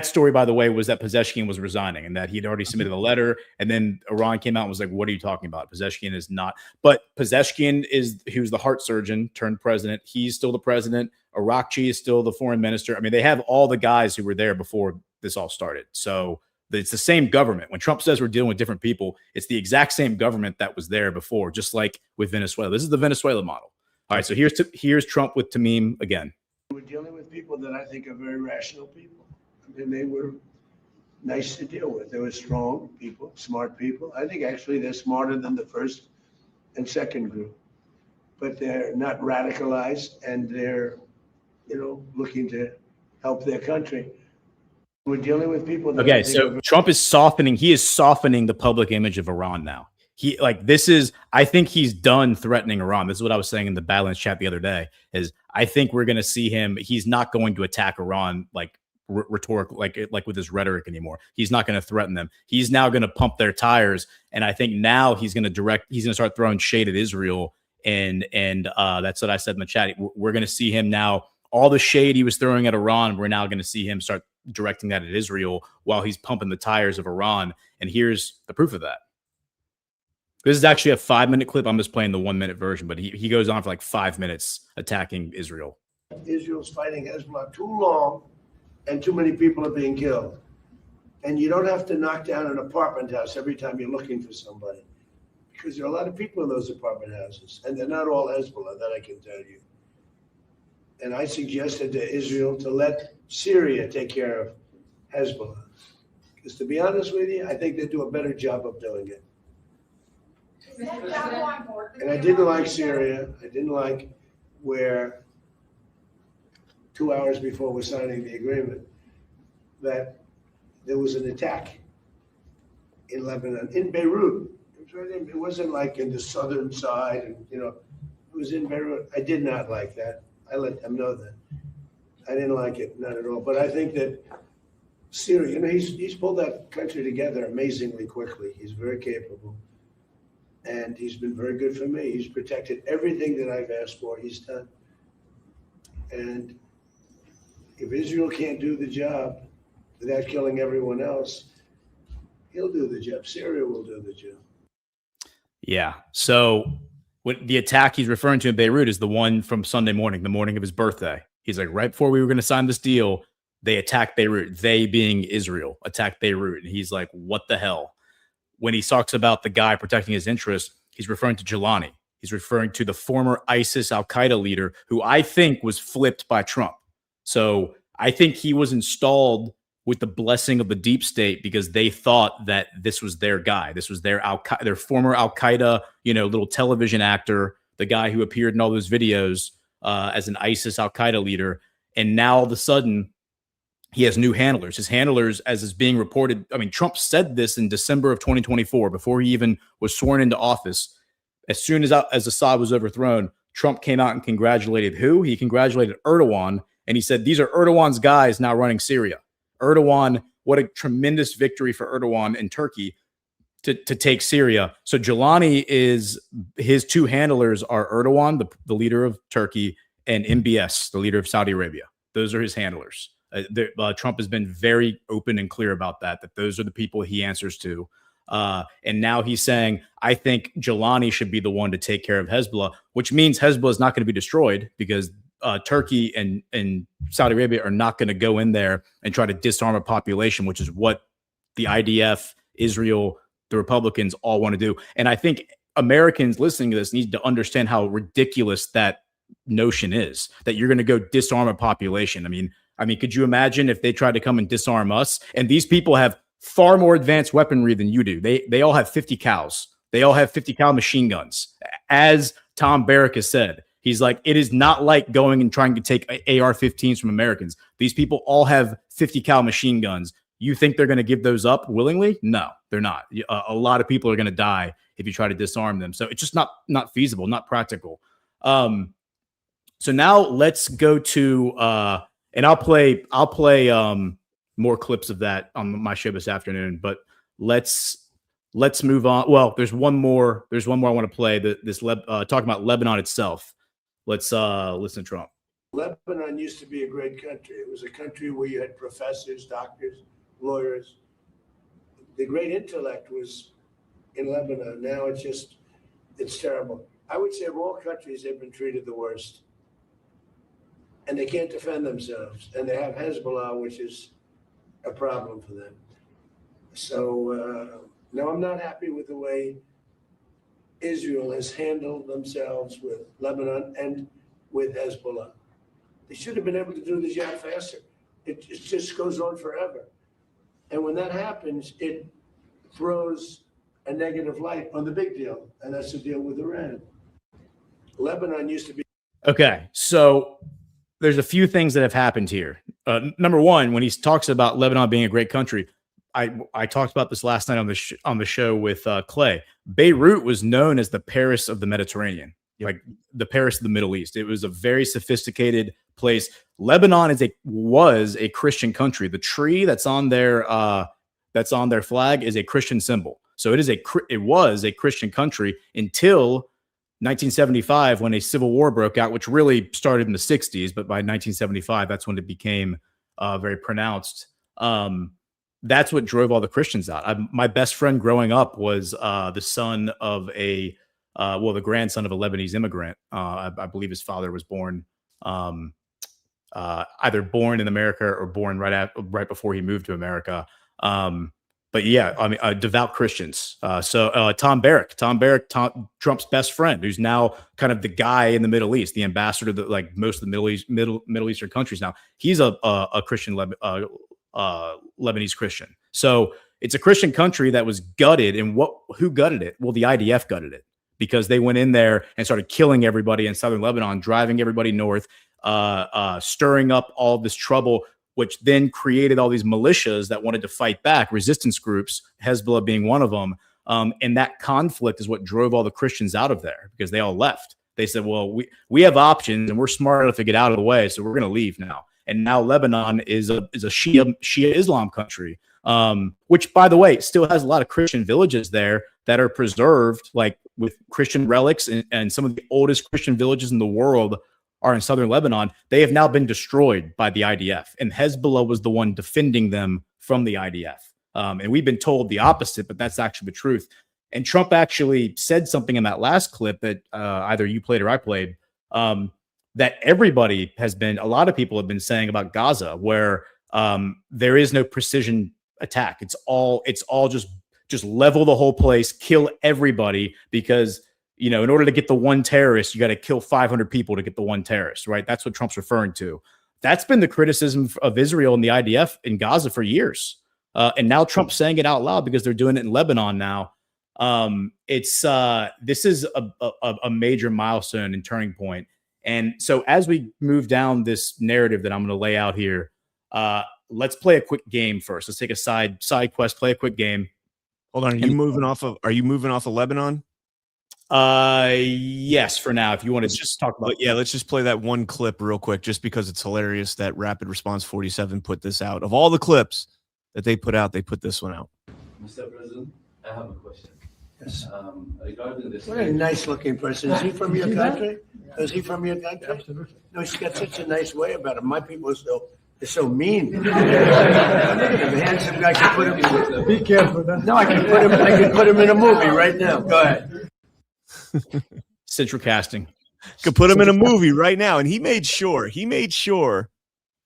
story, by the way, was that Pezeshkian was resigning and that he'd already submitted a letter. And then Iran came out and was like, what are you talking about? Pezeshkian is not. But Pezeshkian he was the heart surgeon turned president. He's still the president. Arakchi is still the foreign minister. I mean, they have all the guys who were there before this all started. So it's the same government. When Trump says we're dealing with different people, it's the exact same government that was there before, just like with Venezuela. This is the Venezuela model. All right, so here's Trump with Tamim again. We're dealing with people that I think are very rational people. I mean, they were nice to deal with. They were strong people, smart people. I think actually they're smarter than the first and second group, but they're not radicalized and they're, looking to help their country. We're dealing with people that okay, so Trump is softening. He is softening the public image of Iran now. I think he's done threatening Iran. This is what I was saying in the Badlands chat the other day, is I think we're going to see him. He's not going to attack Iran like rhetorical, like with his rhetoric anymore. He's not going to threaten them. He's now going to pump their tires. And I think now he's going to start throwing shade at Israel. And that's what I said in the chat. We're going to see him now. All the shade he was throwing at Iran, we're now going to see him start directing that at Israel while he's pumping the tires of Iran. And here's the proof of that. This is actually a 5-minute clip. I'm just playing the 1-minute version, but he goes on for like 5 minutes attacking Israel. Israel's fighting Hezbollah too long and too many people are being killed. And you don't have to knock down an apartment house every time you're looking for somebody, because there are a lot of people in those apartment houses, and they're not all Hezbollah, that I can tell you. And I suggested to Israel to let Syria take care of Hezbollah. Because to be honest with you, I think they do a better job of doing it. And I didn't like Syria. I didn't like where 2 hours before we're signing the agreement that there was an attack in Lebanon, in Beirut. It wasn't like in the southern side, and it was in Beirut. I did not like that. I let them know that. I didn't like it, not at all. But I think that Syria, he's pulled that country together amazingly quickly. He's very capable. And he's been very good for me. He's protected everything that I've asked for, he's done. And if Israel can't do the job without killing everyone else, he'll do the job. Syria will do the job. Yeah. So what the attack he's referring to in Beirut is the one from Sunday morning, the morning of his birthday. He's like, right before we were going to sign this deal, they attacked Beirut. They being Israel attacked Beirut. And he's like, what the hell? When he talks about the guy protecting his interests, he's referring to Jelani. He's referring to the former ISIS Al-Qaeda leader who I think was flipped by Trump. So I think he was installed with the blessing of the deep state because they thought that this was their guy. This was their former Al-Qaeda, little television actor, the guy who appeared in all those videos as an ISIS Al-Qaeda leader. And now all of a sudden he has new handlers. His handlers, as is being reported, I mean, Trump said this in December of 2024, before he even was sworn into office. As soon as Assad was overthrown, Trump came out and congratulated who? He congratulated Erdogan. And he said, these are Erdogan's guys now running Syria. Erdogan, what a tremendous victory for Erdogan in Turkey to take Syria. So Jelani his two handlers are Erdogan, the leader of Turkey, and MBS, the leader of Saudi Arabia. Those are his handlers. Trump has been very open and clear about that those are the people he answers to. And now he's saying, I think Jelani should be the one to take care of Hezbollah, which means Hezbollah is not going to be destroyed because Turkey and Saudi Arabia are not going to go in there and try to disarm a population, which is what the IDF, Israel, the Republicans all want to do. And I think Americans listening to this need to understand how ridiculous that notion is, that you're going to go disarm a population. I mean, could you imagine if they tried to come and disarm us? And these people have far more advanced weaponry than you do. They all have 50 cals. They all have 50 cal machine guns. As Tom Barrack has said, he's like, it is not like going and trying to take AR-15s from Americans. These people all have 50 cal machine guns. You think they're going to give those up willingly? No, they're not. A lot of people are going to die if you try to disarm them. So it's just not feasible, not practical. So now let's go to and I'll play more clips of that on my show this afternoon. But let's move on. Well, there's one more I want to play. Talking about Lebanon itself. Let's listen to Trump. Lebanon used to be a great country. It was a country where you had professors, doctors, lawyers. The great intellect was in Lebanon. Now it's terrible. I would say of all countries, they've been treated the worst. And they can't defend themselves. And they have Hezbollah, which is a problem for them. So no, I'm not happy with the way Israel has handled themselves with Lebanon and with Hezbollah. They should have been able to do the job faster. It just goes on forever. And when that happens, it throws a negative light on the big deal, and that's the deal with Iran. Lebanon used to be. Okay, so there's a few things that have happened here. Number one, when he talks about Lebanon being a great country, I talked about this last night on the show with Clay. Beirut was known as the Paris of the Mediterranean, like the Paris of the Middle East. It was a very sophisticated place. Lebanon was a Christian country. The tree that's on their flag is a Christian symbol. So it was a Christian country until 1975, when a civil war broke out, which really started in the 60s, but by 1975, that's when it became very pronounced. That's what drove all the Christians out. My best friend growing up was the son of the grandson of a Lebanese immigrant. I believe his father was born either born in America or born right before he moved to America. But yeah, I mean, devout Christians. So Tom Barrack, Trump's best friend, who's now kind of the guy in the Middle East, the ambassador to like most of the Middle Eastern countries now. He's a Christian, Lebanese Christian. So it's a Christian country that was gutted. And who gutted it? Well, the IDF gutted it because they went in there and started killing everybody in southern Lebanon, driving everybody north, stirring up all this trouble, which then created all these militias that wanted to fight back, resistance groups, Hezbollah being one of them. And that conflict is what drove all the Christians out of there because they all left. They said, well, we have options and we're smart enough to get out of the way, so we're going to leave now. And now Lebanon is a Shia Islam country. which, by the way, still has a lot of Christian villages there that are preserved, like with Christian relics, and some of the oldest Christian villages in the world are in southern Lebanon. They have now been destroyed by the IDF, and Hezbollah was the one defending them from the IDF. And we've been told the opposite, but that's actually the truth. And Trump actually said something in that last clip that either you played or I played, that a lot of people have been saying about Gaza, where there is no precision attack. It's all just level the whole place, kill everybody, because, in order to get the one terrorist, you got to kill 500 people to get the one terrorist, right? That's what Trump's referring to. That's been the criticism of Israel and the IDF in Gaza for years. And now Trump's saying it out loud because they're doing it in Lebanon now. This is a major milestone and turning point. And so as we move down this narrative that I'm going to lay out here, let's play a quick game first. Let's take a side quest, play a quick game. Hold on. Are you moving off of Lebanon? Yes, for now. If you want to just talk about, let's just play that one clip real quick, just because it's hilarious that Rapid Response 47 put this out. Of all the clips that they put out, they put this one out. Mr. President, I have a question. Yes. Regarding this. What a nice looking person. Is he from your country? Is he from your country? Absolutely. No, he's got such a nice way about him. My people are so mean. Look at him, a handsome guy. Can put him. Be careful. No, I can put him in a movie right now. Go ahead. Central casting. Could put him in a movie right now. And he made sure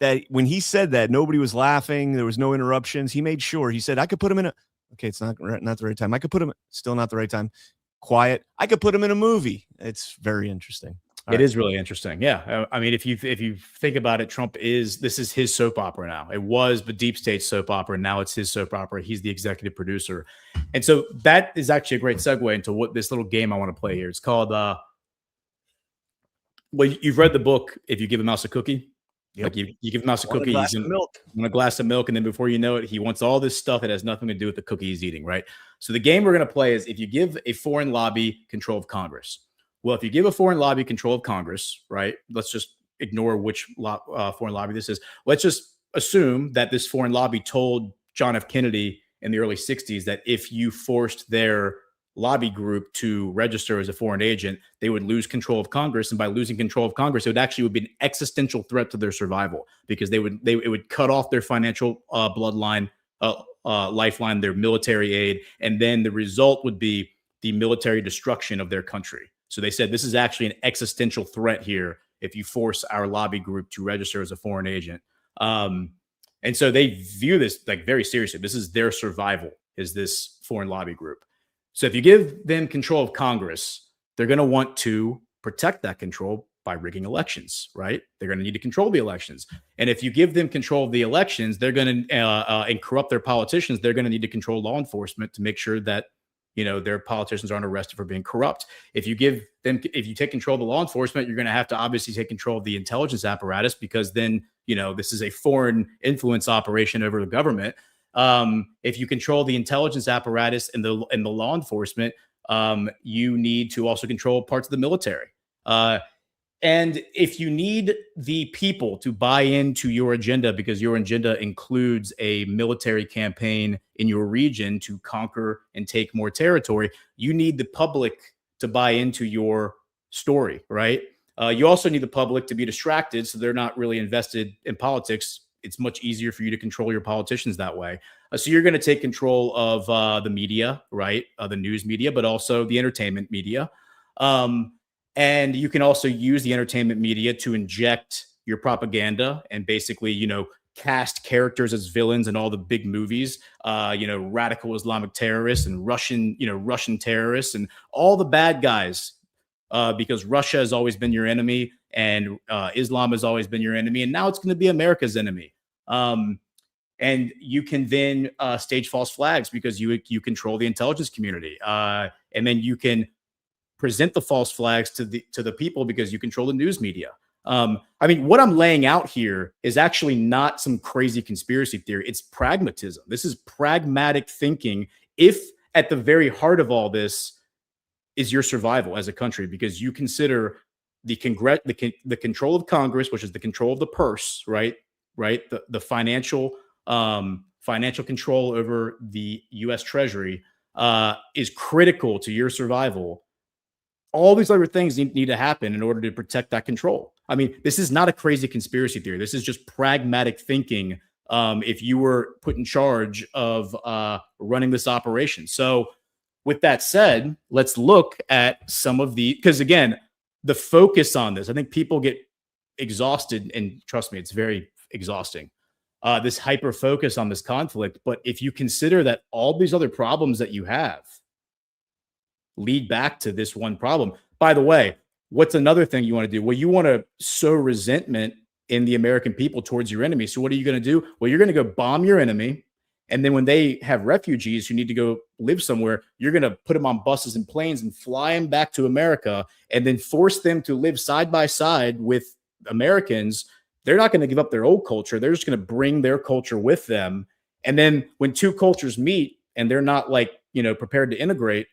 that when he said that, nobody was laughing. There was no interruptions. He made sure. He said, I could put him in okay, it's not the right time. I could put him, still not the right time. Quiet. I could put him in a movie. It's very interesting. It is really interesting. Yeah. I mean, if you think about it, this is his soap opera now. It was the deep state soap opera. And now it's his soap opera. He's the executive producer. And so that is actually a great segue into what this little game I want to play here. It's called, well, you've read the book, If You Give a Mouse a Cookie. Yep. Like you give a mouse a cookie, he's in a glass of milk, and then before you know it, he wants all this stuff that has nothing to do with the cookie he's eating, right? So the game we're going to play is, if you give a foreign lobby control of Congress. Well, if you give a foreign lobby control of Congress, right? Let's just ignore which foreign lobby this is. Let's just assume that this foreign lobby told John F. Kennedy in the early 60s that if you forced their lobby group to register as a foreign agent, they would lose control of Congress. And by losing control of Congress, it would be an existential threat to their survival, because it would cut off their financial bloodline, lifeline, their military aid. And then the result would be the military destruction of their country. So they said, this is actually an existential threat here if you force our lobby group to register as a foreign agent. And so they view this like very seriously. This is their survival, is this foreign lobby group. So if you give them control of Congress, they're going to want to protect that control by rigging elections, right? They're going to need to control the elections. And if you give them control of the elections, they're going to and corrupt their politicians. They're going to need to control law enforcement to make sure that, their politicians aren't arrested for being corrupt. If you take control of the law enforcement, you're going to have to obviously take control of the intelligence apparatus, because then, this is a foreign influence operation over the government. If you control the intelligence apparatus and the law enforcement, you need to also control parts of the military. And if you need the people to buy into your agenda, because your agenda includes a military campaign in your region to conquer and take more territory, you need the public to buy into your story, right? You also need the public to be distracted, so they're not really invested in politics. It's much easier for you to control your politicians that way. So you're going to take control of the media, right? The news media, but also the entertainment media. And you can also use the entertainment media to inject your propaganda and basically, cast characters as villains in all the big movies, radical Islamic terrorists and Russian terrorists and all the bad guys, because Russia has always been your enemy and Islam has always been your enemy. And now it's going to be America's enemy. And you can then stage false flags because you control the intelligence community. And then you can present the false flags to the people because you control the news media. What I'm laying out here is actually not some crazy conspiracy theory. It's pragmatism. This is pragmatic thinking. If at the very heart of all this is your survival as a country, because you consider the control of Congress, which is the control of the purse, right? The financial financial control over the U.S. Treasury is critical to your survival, all these other things need to happen in order to protect that control. I mean, this is not a crazy conspiracy theory. This is just pragmatic thinking. If you were put in charge of running this operation. So with that said, let's look at some of because again, the focus on this, I think people get exhausted, and trust me, it's very exhausting. This hyper focus on this conflict. But if you consider that all these other problems that you have lead back to this one problem. By the way, what's another thing you want to do? Well, you want to sow resentment in the American people towards your enemy. So what are you going to do? Well, you're going to go bomb your enemy. And then when they have refugees who need to go live somewhere, you're going to put them on buses and planes and fly them back to America and then force them to live side by side with Americans. They're not going to give up their old culture. They're just going to bring their culture with them. And then when two cultures meet and they're not prepared to integrate,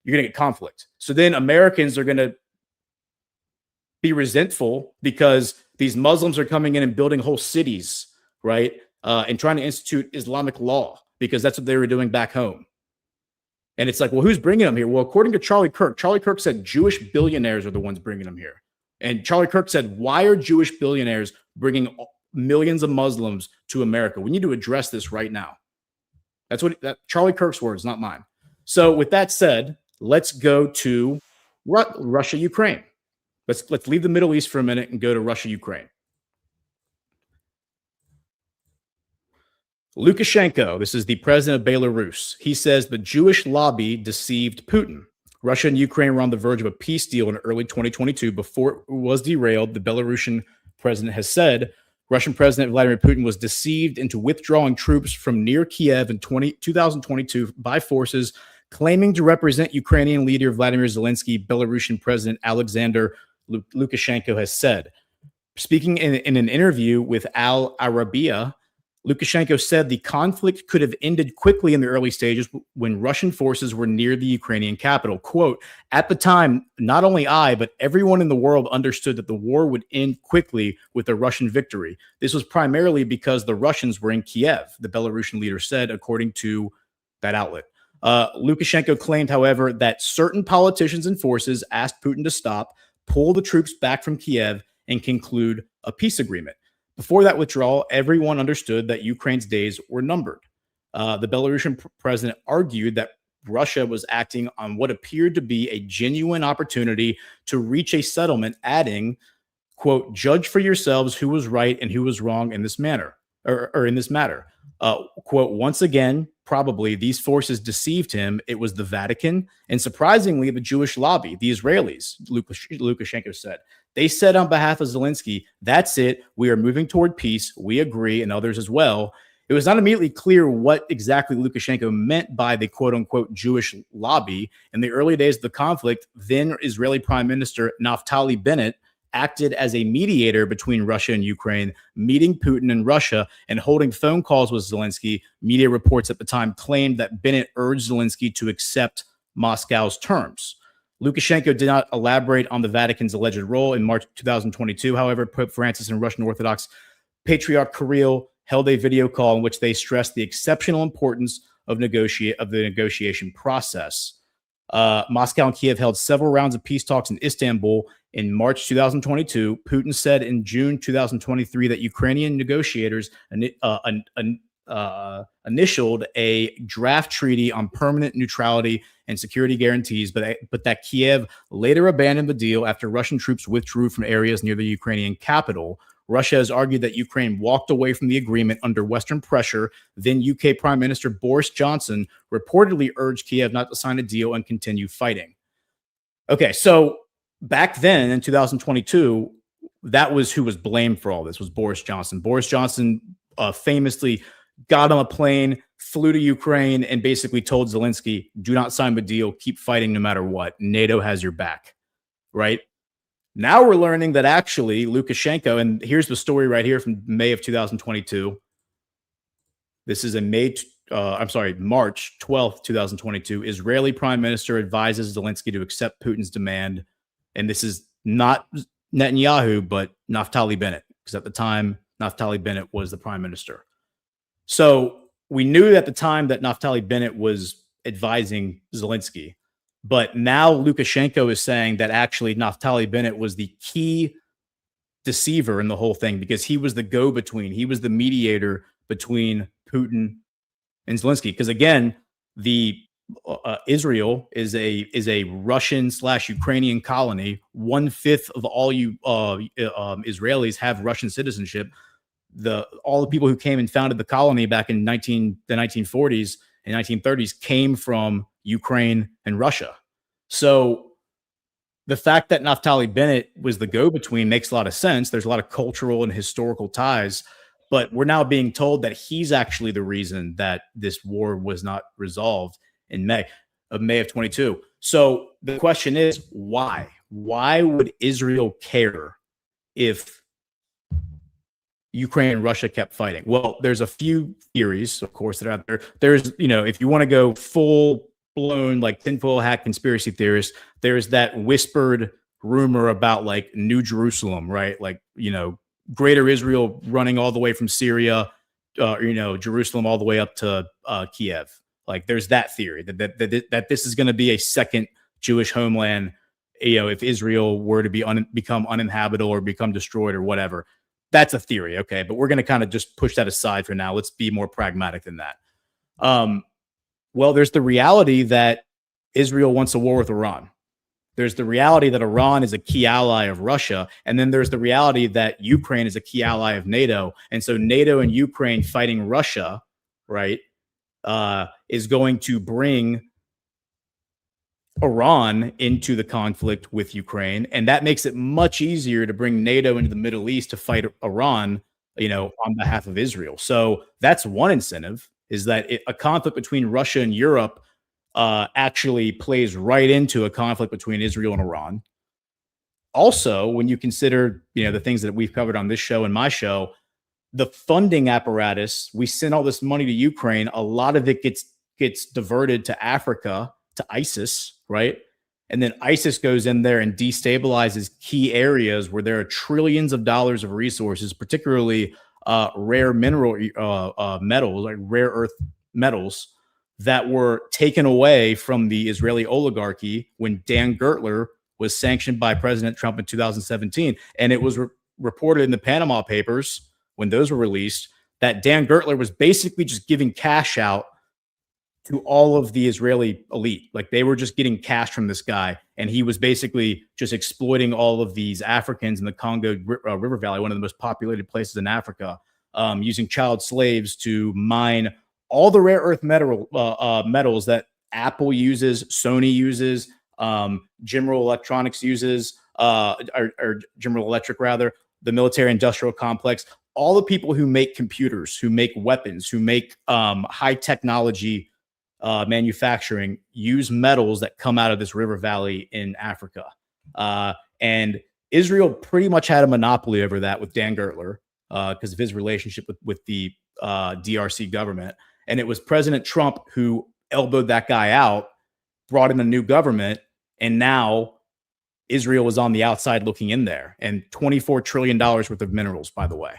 you're going to get conflict. So then Americans are going to be resentful because these Muslims are coming in and building whole cities, right? And trying to institute Islamic law because that's what they were doing back home. And it's like, well, who's bringing them here? Well, according to Charlie Kirk said Jewish billionaires are the ones bringing them here. And Charlie Kirk said, why are Jewish billionaires bringing millions of Muslims to America? We need to address this right now. That's Charlie Kirk's words, not mine. So with that said, let's go to Russia, Ukraine. Let's leave the Middle East for a minute and go to Russia, Ukraine. Lukashenko, this is the president of Belarus. He says the Jewish lobby deceived Putin. Russia and Ukraine were on the verge of a peace deal in early 2022 before it was derailed. The Belarusian president has said Russian President Vladimir Putin was deceived into withdrawing troops from near Kiev in 2022 by forces claiming to represent Ukrainian leader Vladimir Zelensky, Belarusian President Alexander Lukashenko has said. Speaking in an interview with Al Arabiya, Lukashenko said the conflict could have ended quickly in the early stages when Russian forces were near the Ukrainian capital. Quote, at the time, not only I, but everyone in the world understood that the war would end quickly with a Russian victory. This was primarily because the Russians were in Kiev, the Belarusian leader said, according to that outlet. Lukashenko claimed, however, that certain politicians and forces asked Putin to stop, pull the troops back from Kiev, and conclude a peace agreement. Before that withdrawal, everyone understood that Ukraine's days were numbered. The Belarusian president argued that Russia was acting on what appeared to be a genuine opportunity to reach a settlement, adding, quote, judge for yourselves who was right and who was wrong in this manner, or in this matter. Quote, once again, probably these forces deceived him. It was the Vatican and surprisingly the Jewish lobby, the Israelis, Lukashenko said. They said on behalf of Zelensky, that's it. We are moving toward peace. We agree, and others as well. It was not immediately clear what exactly Lukashenko meant by the quote-unquote Jewish lobby. In the early days of the conflict, then Israeli Prime Minister Naftali Bennett acted as a mediator between Russia and Ukraine, meeting Putin in Russia and holding phone calls with Zelensky. Media reports at the time claimed that Bennett urged Zelensky to accept Moscow's terms. Lukashenko did not elaborate on the Vatican's alleged role. In March 2022, however, Pope Francis and Russian Orthodox Patriarch Kirill held a video call in which they stressed the exceptional importance of the negotiation process. Moscow and Kiev held several rounds of peace talks in Istanbul. In March 2022, Putin said in June 2023 that Ukrainian negotiators initialed a draft treaty on permanent neutrality and security guarantees, but that Kiev later abandoned the deal after Russian troops withdrew from areas near the Ukrainian capital. Russia has argued that Ukraine walked away from the agreement under Western pressure. Then UK Prime Minister Boris Johnson reportedly urged Kiev not to sign a deal and continue fighting. Okay, so back then in 2022, that was who was blamed for all this, was Boris Johnson. Boris Johnson famously got on a plane, flew to Ukraine, and basically told Zelensky, do not sign the deal, keep fighting no matter what. NATO has your back, right? Now we're learning that actually Lukashenko, and here's the story right here from May of 2022. This is March 12th, 2022. Israeli Prime Minister advises Zelensky to accept Putin's demand. And this is not Netanyahu, but Naftali Bennett, because at the time, Naftali Bennett was the prime minister. So we knew at the time that Naftali Bennett was advising Zelensky, but now Lukashenko is saying that actually Naftali Bennett was the key deceiver in the whole thing because he was the go-between. He was the mediator between Putin and Zelensky. Because again, the Israel is a Russian/Ukrainian colony. 1/5 of all Israelis have Russian citizenship. All the people who came and founded the colony back in the 1940s and 1930s came from Ukraine and Russia. So the fact that Naftali Bennett was the go-between makes a lot of sense. There's a lot of cultural and historical ties, but we're now being told that he's actually the reason that this war was not resolved in May of 22. So the question is, why? Why would Israel care if Ukraine and Russia kept fighting? Well, there's a few theories, of course, that are out there. There's, if you want to go full blown like tinfoil hat conspiracy theorist, there's that whispered rumor about like New Jerusalem, right? Like, Greater Israel running all the way from Syria, Jerusalem all the way up to Kiev. Like, there's that theory that this is going to be a second Jewish homeland. If Israel were to become uninhabitable or become destroyed or whatever. That's a theory, okay? But we're going to kind of just push that aside for now. Let's be more pragmatic than that. Well, there's the reality that Israel wants a war with Iran. There's the reality that Iran is a key ally of Russia. And then there's the reality that Ukraine is a key ally of NATO. And so NATO and Ukraine fighting Russia, right, is going to bring Iran into the conflict with Ukraine. And that makes it much easier to bring NATO into the Middle East to fight Iran, on behalf of Israel. So that's one incentive, is that a conflict between Russia and Europe actually plays right into a conflict between Israel and Iran. Also, when you consider, the things that we've covered on this show and my show, the funding apparatus, we send all this money to Ukraine. A lot of it gets diverted to Africa, to ISIS, right? And then ISIS goes in there and destabilizes key areas where there are trillions of dollars of resources, particularly rare mineral metals, like rare earth metals, that were taken away from the Israeli oligarchy when Dan Gertler was sanctioned by President Trump in 2017. And it was reported in the Panama Papers, when those were released, that Dan Gertler was basically just giving cash out to all of the Israeli elite. Like, they were just getting cash from this guy, and he was basically just exploiting all of these Africans in the Congo River Valley, one of the most populated places in Africa, using child slaves to mine all the rare earth metals that Apple uses, Sony uses, General Electronics uses, or General Electric rather, the military industrial complex, all the people who make computers, who make weapons, who make high technology manufacturing, use metals that come out of this river valley in Africa. And Israel pretty much had a monopoly over that with Dan Gertler because of his relationship with the DRC government. And it was President Trump who elbowed that guy out, brought in a new government, and now Israel was on the outside looking in there. And $24 trillion worth of minerals, by the way.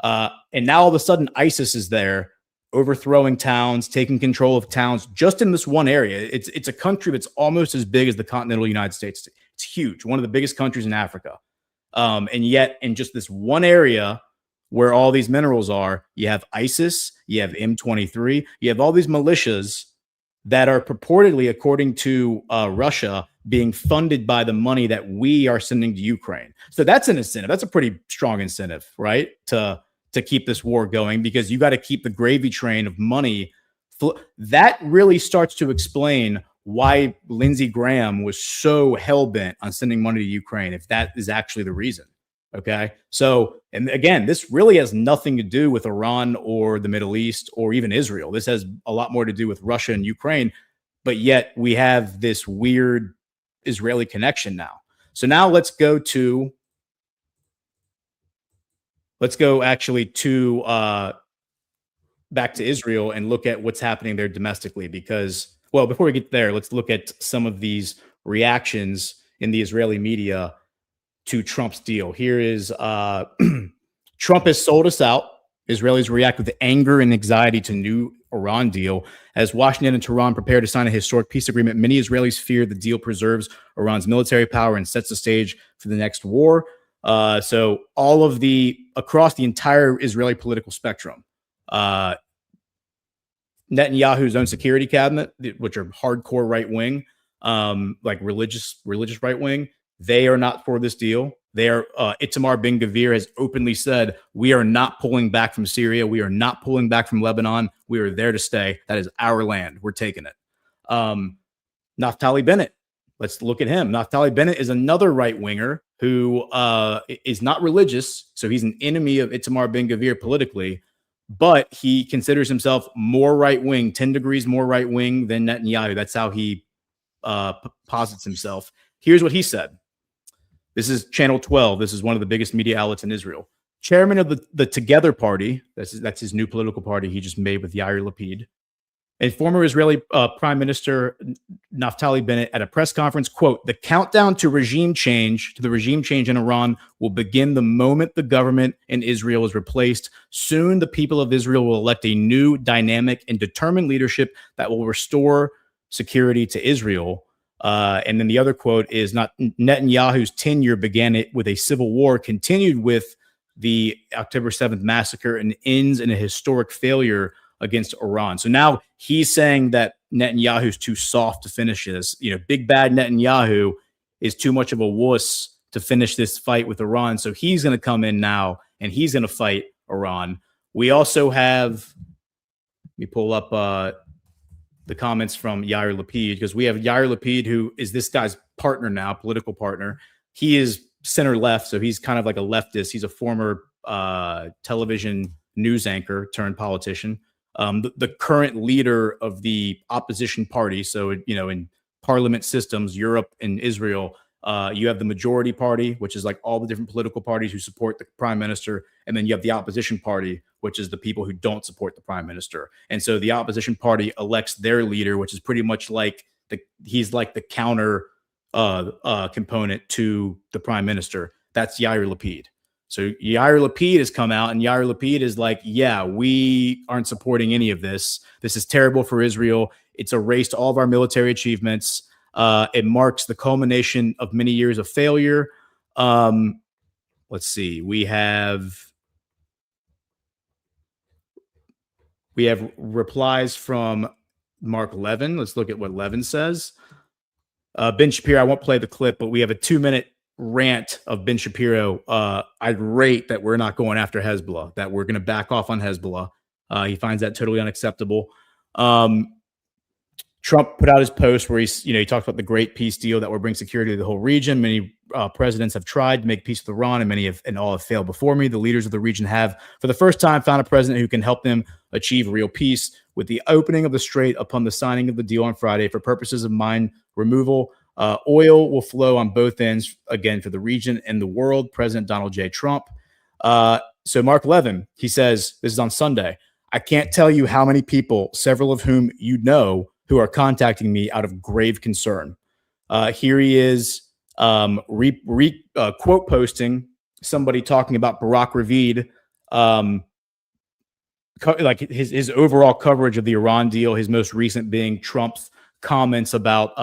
And now all of a sudden ISIS is there, overthrowing towns, taking control of towns just in this one area. It's a country that's almost as big as the continental United States. It's huge, one of the biggest countries in Africa. And yet in just this one area where all these minerals are, you have ISIS, you have M23, you have all these militias that are purportedly, according to Russia, being funded by the money that we are sending to Ukraine. So that's an incentive. That's a pretty strong incentive, right? To keep this war going, because you got to keep the gravy train of money. That really starts to explain why Lindsey Graham was so hell-bent on sending money to Ukraine, if that is actually the reason. Okay. So, and again, this really has nothing to do with Iran or the Middle East or even Israel. This has a lot more to do with Russia and Ukraine, but yet we have this weird Israeli connection now. So now let's go actually to back to Israel and look at what's happening there domestically, because, well, before we get there, let's look at some of these reactions in the Israeli media to Trump's deal. Here is Trump has sold us out. Israelis react with anger and anxiety to new Iran deal. As Washington and Tehran prepare to sign a historic peace agreement, many Israelis fear the deal preserves Iran's military power and sets the stage for the next war. So all of across the entire Israeli political spectrum, Netanyahu's own security cabinet, which are hardcore right wing, like religious right wing, they are not for this deal. They are. Itamar Ben Gvir has openly said, "We are not pulling back from Syria. We are not pulling back from Lebanon. We are there to stay. That is our land. We're taking it." Naftali Bennett. Let's look at him. Naftali Bennett is another right winger who is not religious, so he's an enemy of Itamar Ben Gvir politically, but he considers himself more right wing, 10 degrees more right wing than Netanyahu. That's how he posits himself. Here's what he said. This is Channel 12. This is one of the biggest media outlets in Israel. Chairman of the Together Party, that's his new political party he just made with Yair Lapid, and former Israeli Prime Minister Naftali Bennett at a press conference, quote, "The countdown to the regime change in Iran will begin the moment the government in Israel is replaced. Soon the people of Israel will elect a new, dynamic, and determined leadership that will restore security to Israel." And then the other quote is, "Not Netanyahu's tenure began it with a civil war, continued with the October 7th massacre, and ends in a historic failure against Iran." So now he's saying that Netanyahu's too soft to finish this. Big bad Netanyahu is too much of a wuss to finish this fight with Iran. So he's going to come in now and he's going to fight Iran. We also have, let me pull up the comments from Yair Lapid, because we have Yair Lapid, who is this guy's partner now, political partner. He is center left, so he's kind of like a leftist. He's a former television news anchor turned politician. The current leader of the opposition party. So, in parliament systems, Europe and Israel, you have the majority party, which is like all the different political parties who support the prime minister. And then you have the opposition party, which is the people who don't support the prime minister. And so the opposition party elects their leader, which is pretty much like he's like the counter component to the prime minister. That's Yair Lapid. So Yair Lapid has come out, and Yair Lapid is like, yeah, we aren't supporting any of this. This is terrible for Israel. It's erased all of our military achievements. It marks the culmination of many years of failure. Let's see. We have replies from Mark Levin. Let's look at what Levin says. Ben Shapiro, I won't play the clip, but we have a 2-minute rant of Ben Shapiro. I'd rate that we're not going after Hezbollah, that we're going to back off on Hezbollah. He finds that totally unacceptable. Trump put out his post where he talked about the great peace deal that will bring security to the whole region. Many presidents have tried to make peace with Iran, and many all have failed before me. The leaders of the region have, for the first time, found a president who can help them achieve real peace. With the opening of the strait upon the signing of the deal on Friday, for purposes of mine removal, oil will flow on both ends again for the region and the world. President Donald J. Trump. So Mark Levin, he says, this is on Sunday, "I can't tell you how many people, several of whom you know, who are contacting me out of grave concern." Here he is quote posting somebody talking about Barack Ravid, like his overall coverage of the Iran deal, his most recent being Trump's comments about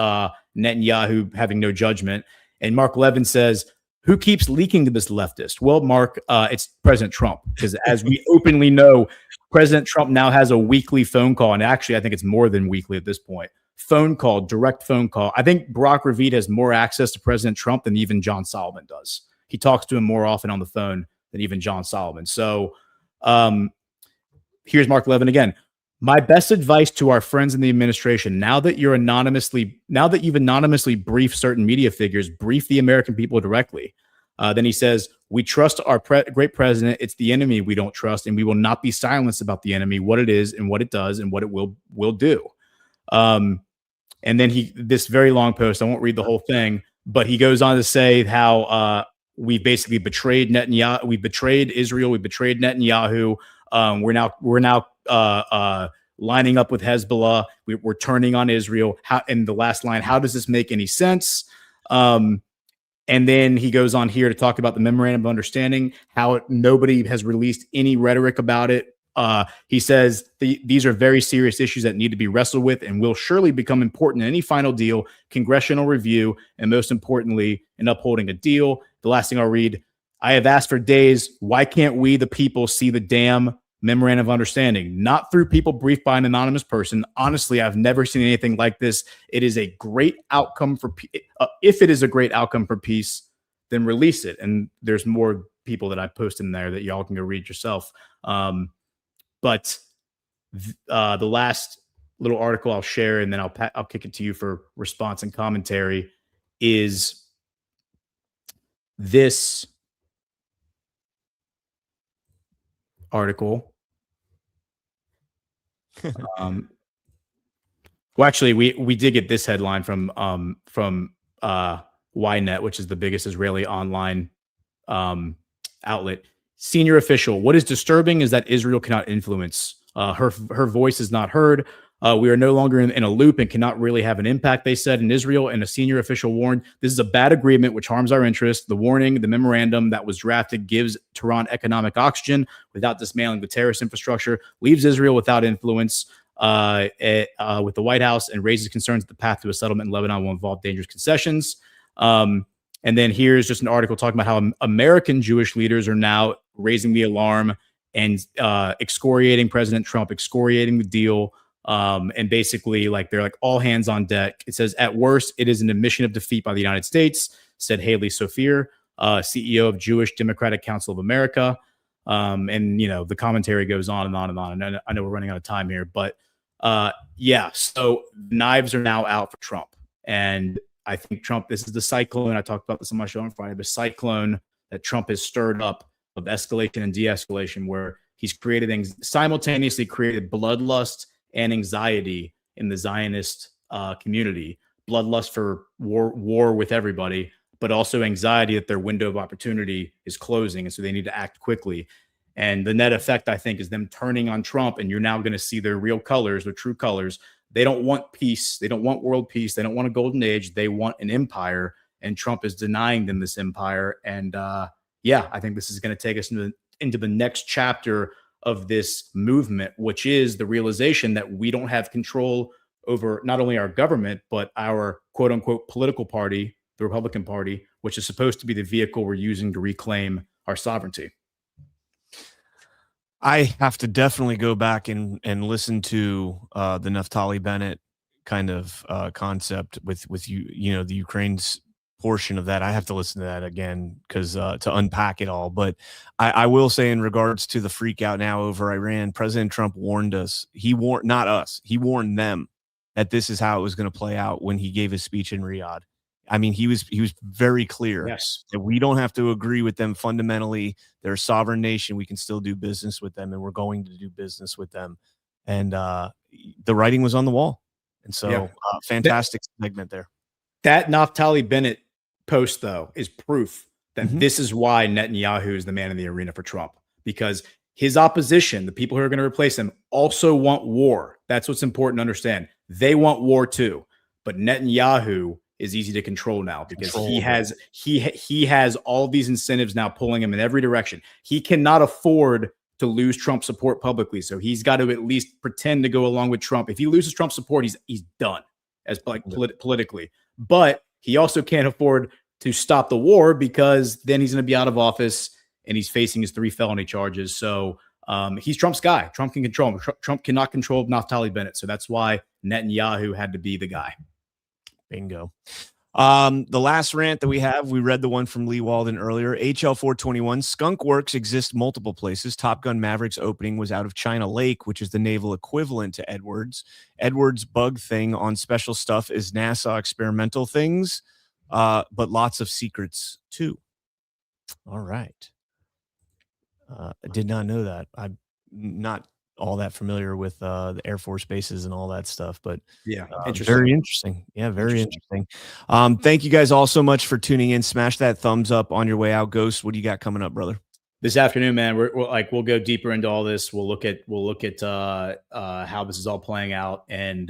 Netanyahu having no judgment. And Mark Levin says, "Who keeps leaking to this leftist?" Well, Mark, it's President Trump, because as we openly know, President Trump now has a weekly phone call. And actually, I think it's more than weekly at this point. Direct phone call. I think Barack Ravid has more access to President Trump than even John Solomon does. He talks to him more often on the phone than even John Solomon. So here's Mark Levin again. "My best advice to our friends in the administration, now that you've anonymously briefed certain media figures, brief the American people directly." Then he says, "We trust our great president. It's the enemy we don't trust, and we will not be silenced about the enemy, what it is and what it does and what it will do." And then this very long post, I won't read the whole thing, but he goes on to say how we basically betrayed Netanyahu. We betrayed Israel. We betrayed Netanyahu. We're now lining up with Hezbollah. We're turning on Israel. And the last line, "How does this make any sense?" And And then he goes on here to talk about the memorandum of understanding, how nobody has released any rhetoric about it. He says these are very serious issues that need to be wrestled with and will surely become important in any final deal, congressional review, and most importantly, in upholding a deal. The last thing I'll read, I have asked for days, why can't we, the people, see the damn memorandum of understanding? Not through people briefed by an anonymous person. Honestly, I've never seen anything like this. It is a great outcome for if it is a great outcome for peace, then release it. And there's more people that I posted in there that y'all can go read yourself. But the last little article I'll share, and then I'll kick it to you for response and commentary, is this article. Well, actually, we did get this headline from Ynet, which is the biggest Israeli online outlet. Senior official, what is disturbing is that Israel cannot influence. Her voice is not heard. We are no longer in a loop and cannot really have an impact, they said in Israel. And a senior official warned, this is a bad agreement which harms our interests. The warning, the memorandum that was drafted gives Tehran economic oxygen without dismantling the terrorist infrastructure, leaves Israel without influence with the White House, and raises concerns that the path to a settlement in Lebanon will involve dangerous concessions. And then here's just an article talking about how American Jewish leaders are now raising the alarm and excoriating President Trump, excoriating the deal. And basically, like, they're like all hands on deck. It says, at worst, it is an admission of defeat by the United States, said Haley Sophir, CEO of Jewish Democratic Council of America. And, you know, the commentary goes on and on and on. And I know we're running out of time here, but yeah, so knives are now out for Trump. And I think Trump, this is the cyclone. I talked about this on my show on Friday, the cyclone that Trump has stirred up of escalation and de-escalation, where he's simultaneously created bloodlust and anxiety in the Zionist community, bloodlust for war with everybody, but also anxiety that their window of opportunity is closing. And so they need to act quickly. And the net effect, I think, is them turning on Trump. And you're now going to see their real colors, their true colors. They don't want peace. They don't want world peace. They don't want a golden age. They want an empire. And Trump is denying them this empire. And yeah, I think this is going to take us into the next chapter of this movement, which is the realization that we don't have control over not only our government, but our quote unquote political party, the Republican Party, which is supposed to be the vehicle we're using to reclaim our sovereignty. I have to definitely go back and listen to the Naftali Bennett kind of concept with you know, the Ukraine's portion of that. I have to listen to that again because to unpack it all. But I will say, in regards to the freak out now over Iran, President Trump warned us. He warned not us. He warned them that this is how it was going to play out when he gave his speech in Riyadh. I mean, he was very clear that we don't have to agree with them fundamentally. They're a sovereign nation. We can still do business with them, and we're going to do business with them. And the writing was on the wall. And so fantastic segment there. That Naftali Bennett post, though, is proof that this is why Netanyahu is the man in the arena for Trump, because his opposition, the people who are going to replace him, also want war. That's what's important to understand. They want war too, but Netanyahu is easy to control now because he has all these incentives now pulling him in every direction. He cannot afford to lose Trump support publicly, so he's got to at least pretend to go along with Trump. If he loses Trump support, he's done as like politically. But he also can't afford to stop the war because then he's going to be out of office and he's facing his 3 felony charges. So he's Trump's guy. Trump can control him. Trump cannot control Naftali Bennett. So that's why Netanyahu had to be the guy. Bingo. The last rant that we read the one from Lee Walden earlier. HL 421, Skunk Works exists multiple places. Top Gun Maverick's opening was out of China Lake, which is the naval equivalent to Edwards. Edwards' bug thing on special stuff is NASA experimental things, but lots of secrets too. All right. I did not know that. I'm not all that familiar with the Air Force bases and all that stuff, but yeah, very interesting. Yeah, very interesting. Thank you guys all so much for tuning in. Smash that thumbs up on your way out. Ghost, what do you got coming up, brother? This afternoon, man, we'll go deeper into all this. We'll look at how this is all playing out, and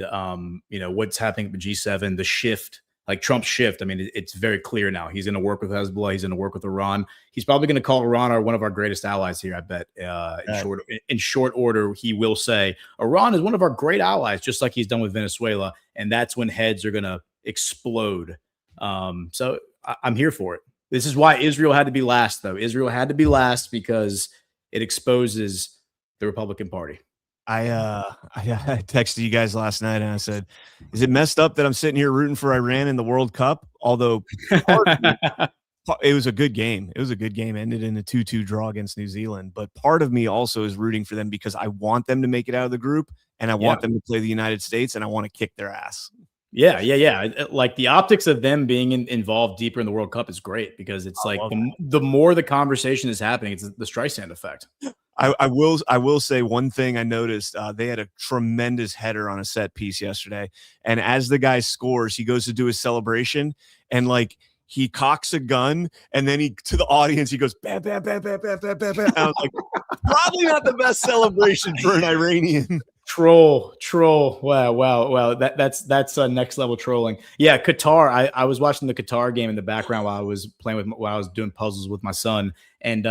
you know, what's happening with G7, the shift like Trump's shift. I mean, it's very clear now. He's going to work with Hezbollah. He's going to work with Iran. He's probably going to call Iran one of our greatest allies here. I bet in short order, he will say Iran is one of our great allies, just like he's done with Venezuela. And that's when heads are going to explode. So I'm here for it. This is why Israel had to be last, though. Israel had to be last because it exposes the Republican Party. I texted you guys last night and I said, is it messed up that I'm sitting here rooting for Iran in the World Cup? Although it was a good game. It was a good game. Ended in a 2-2 draw against New Zealand. But part of me also is rooting for them because I want them to make it out of the group and I want them to play the United States and I want to kick their ass. Yeah. Like the optics of them being involved deeper in the World Cup is great because it's like the more the conversation is happening, it's the Streisand effect. I will say one thing I noticed. They had a tremendous header on a set piece yesterday. And as the guy scores, he goes to do his celebration and like he cocks a gun and then to the audience, he goes, bam, bam, bam, bam, bam, bam, bam, bam. I was like, probably not the best celebration for an Iranian. Troll. Wow. That's next level trolling. Yeah, Qatar. I was watching the Qatar game in the background while I was while I was doing puzzles with my son, and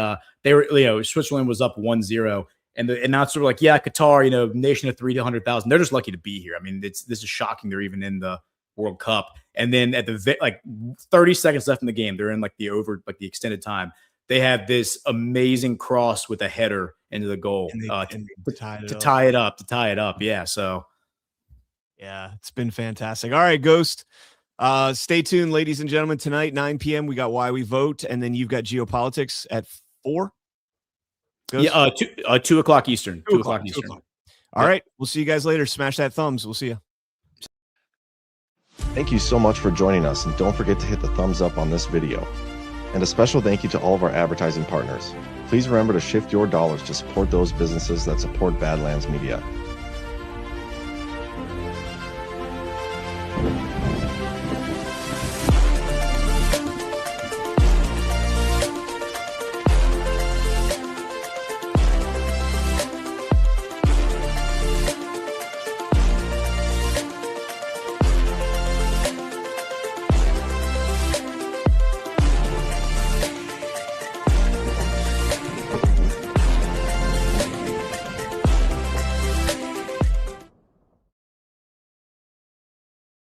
they were, Switzerland was up 1-0, and the announcer were like, "Yeah, Qatar, nation of 300,000. They're just lucky to be here. I mean, this is shocking. They're even in the World Cup." And then at the 30 seconds left in the game, they're in the extended time. They have this amazing cross with a header into the goal to tie it up. Yeah. So, yeah, it's been fantastic. All right, Ghost. Stay tuned, ladies and gentlemen. Tonight, 9 p.m., we got Why We Vote, and then you've got geopolitics at 4. Ghost? Yeah, 2 o'clock Eastern. 2 o'clock Eastern. All right, we'll see you guys later. Smash that thumbs. We'll see you. Thank you so much for joining us, and don't forget to hit the thumbs up on this video. And a special thank you to all of our advertising partners. Please remember to shift your dollars to support those businesses that support Badlands Media.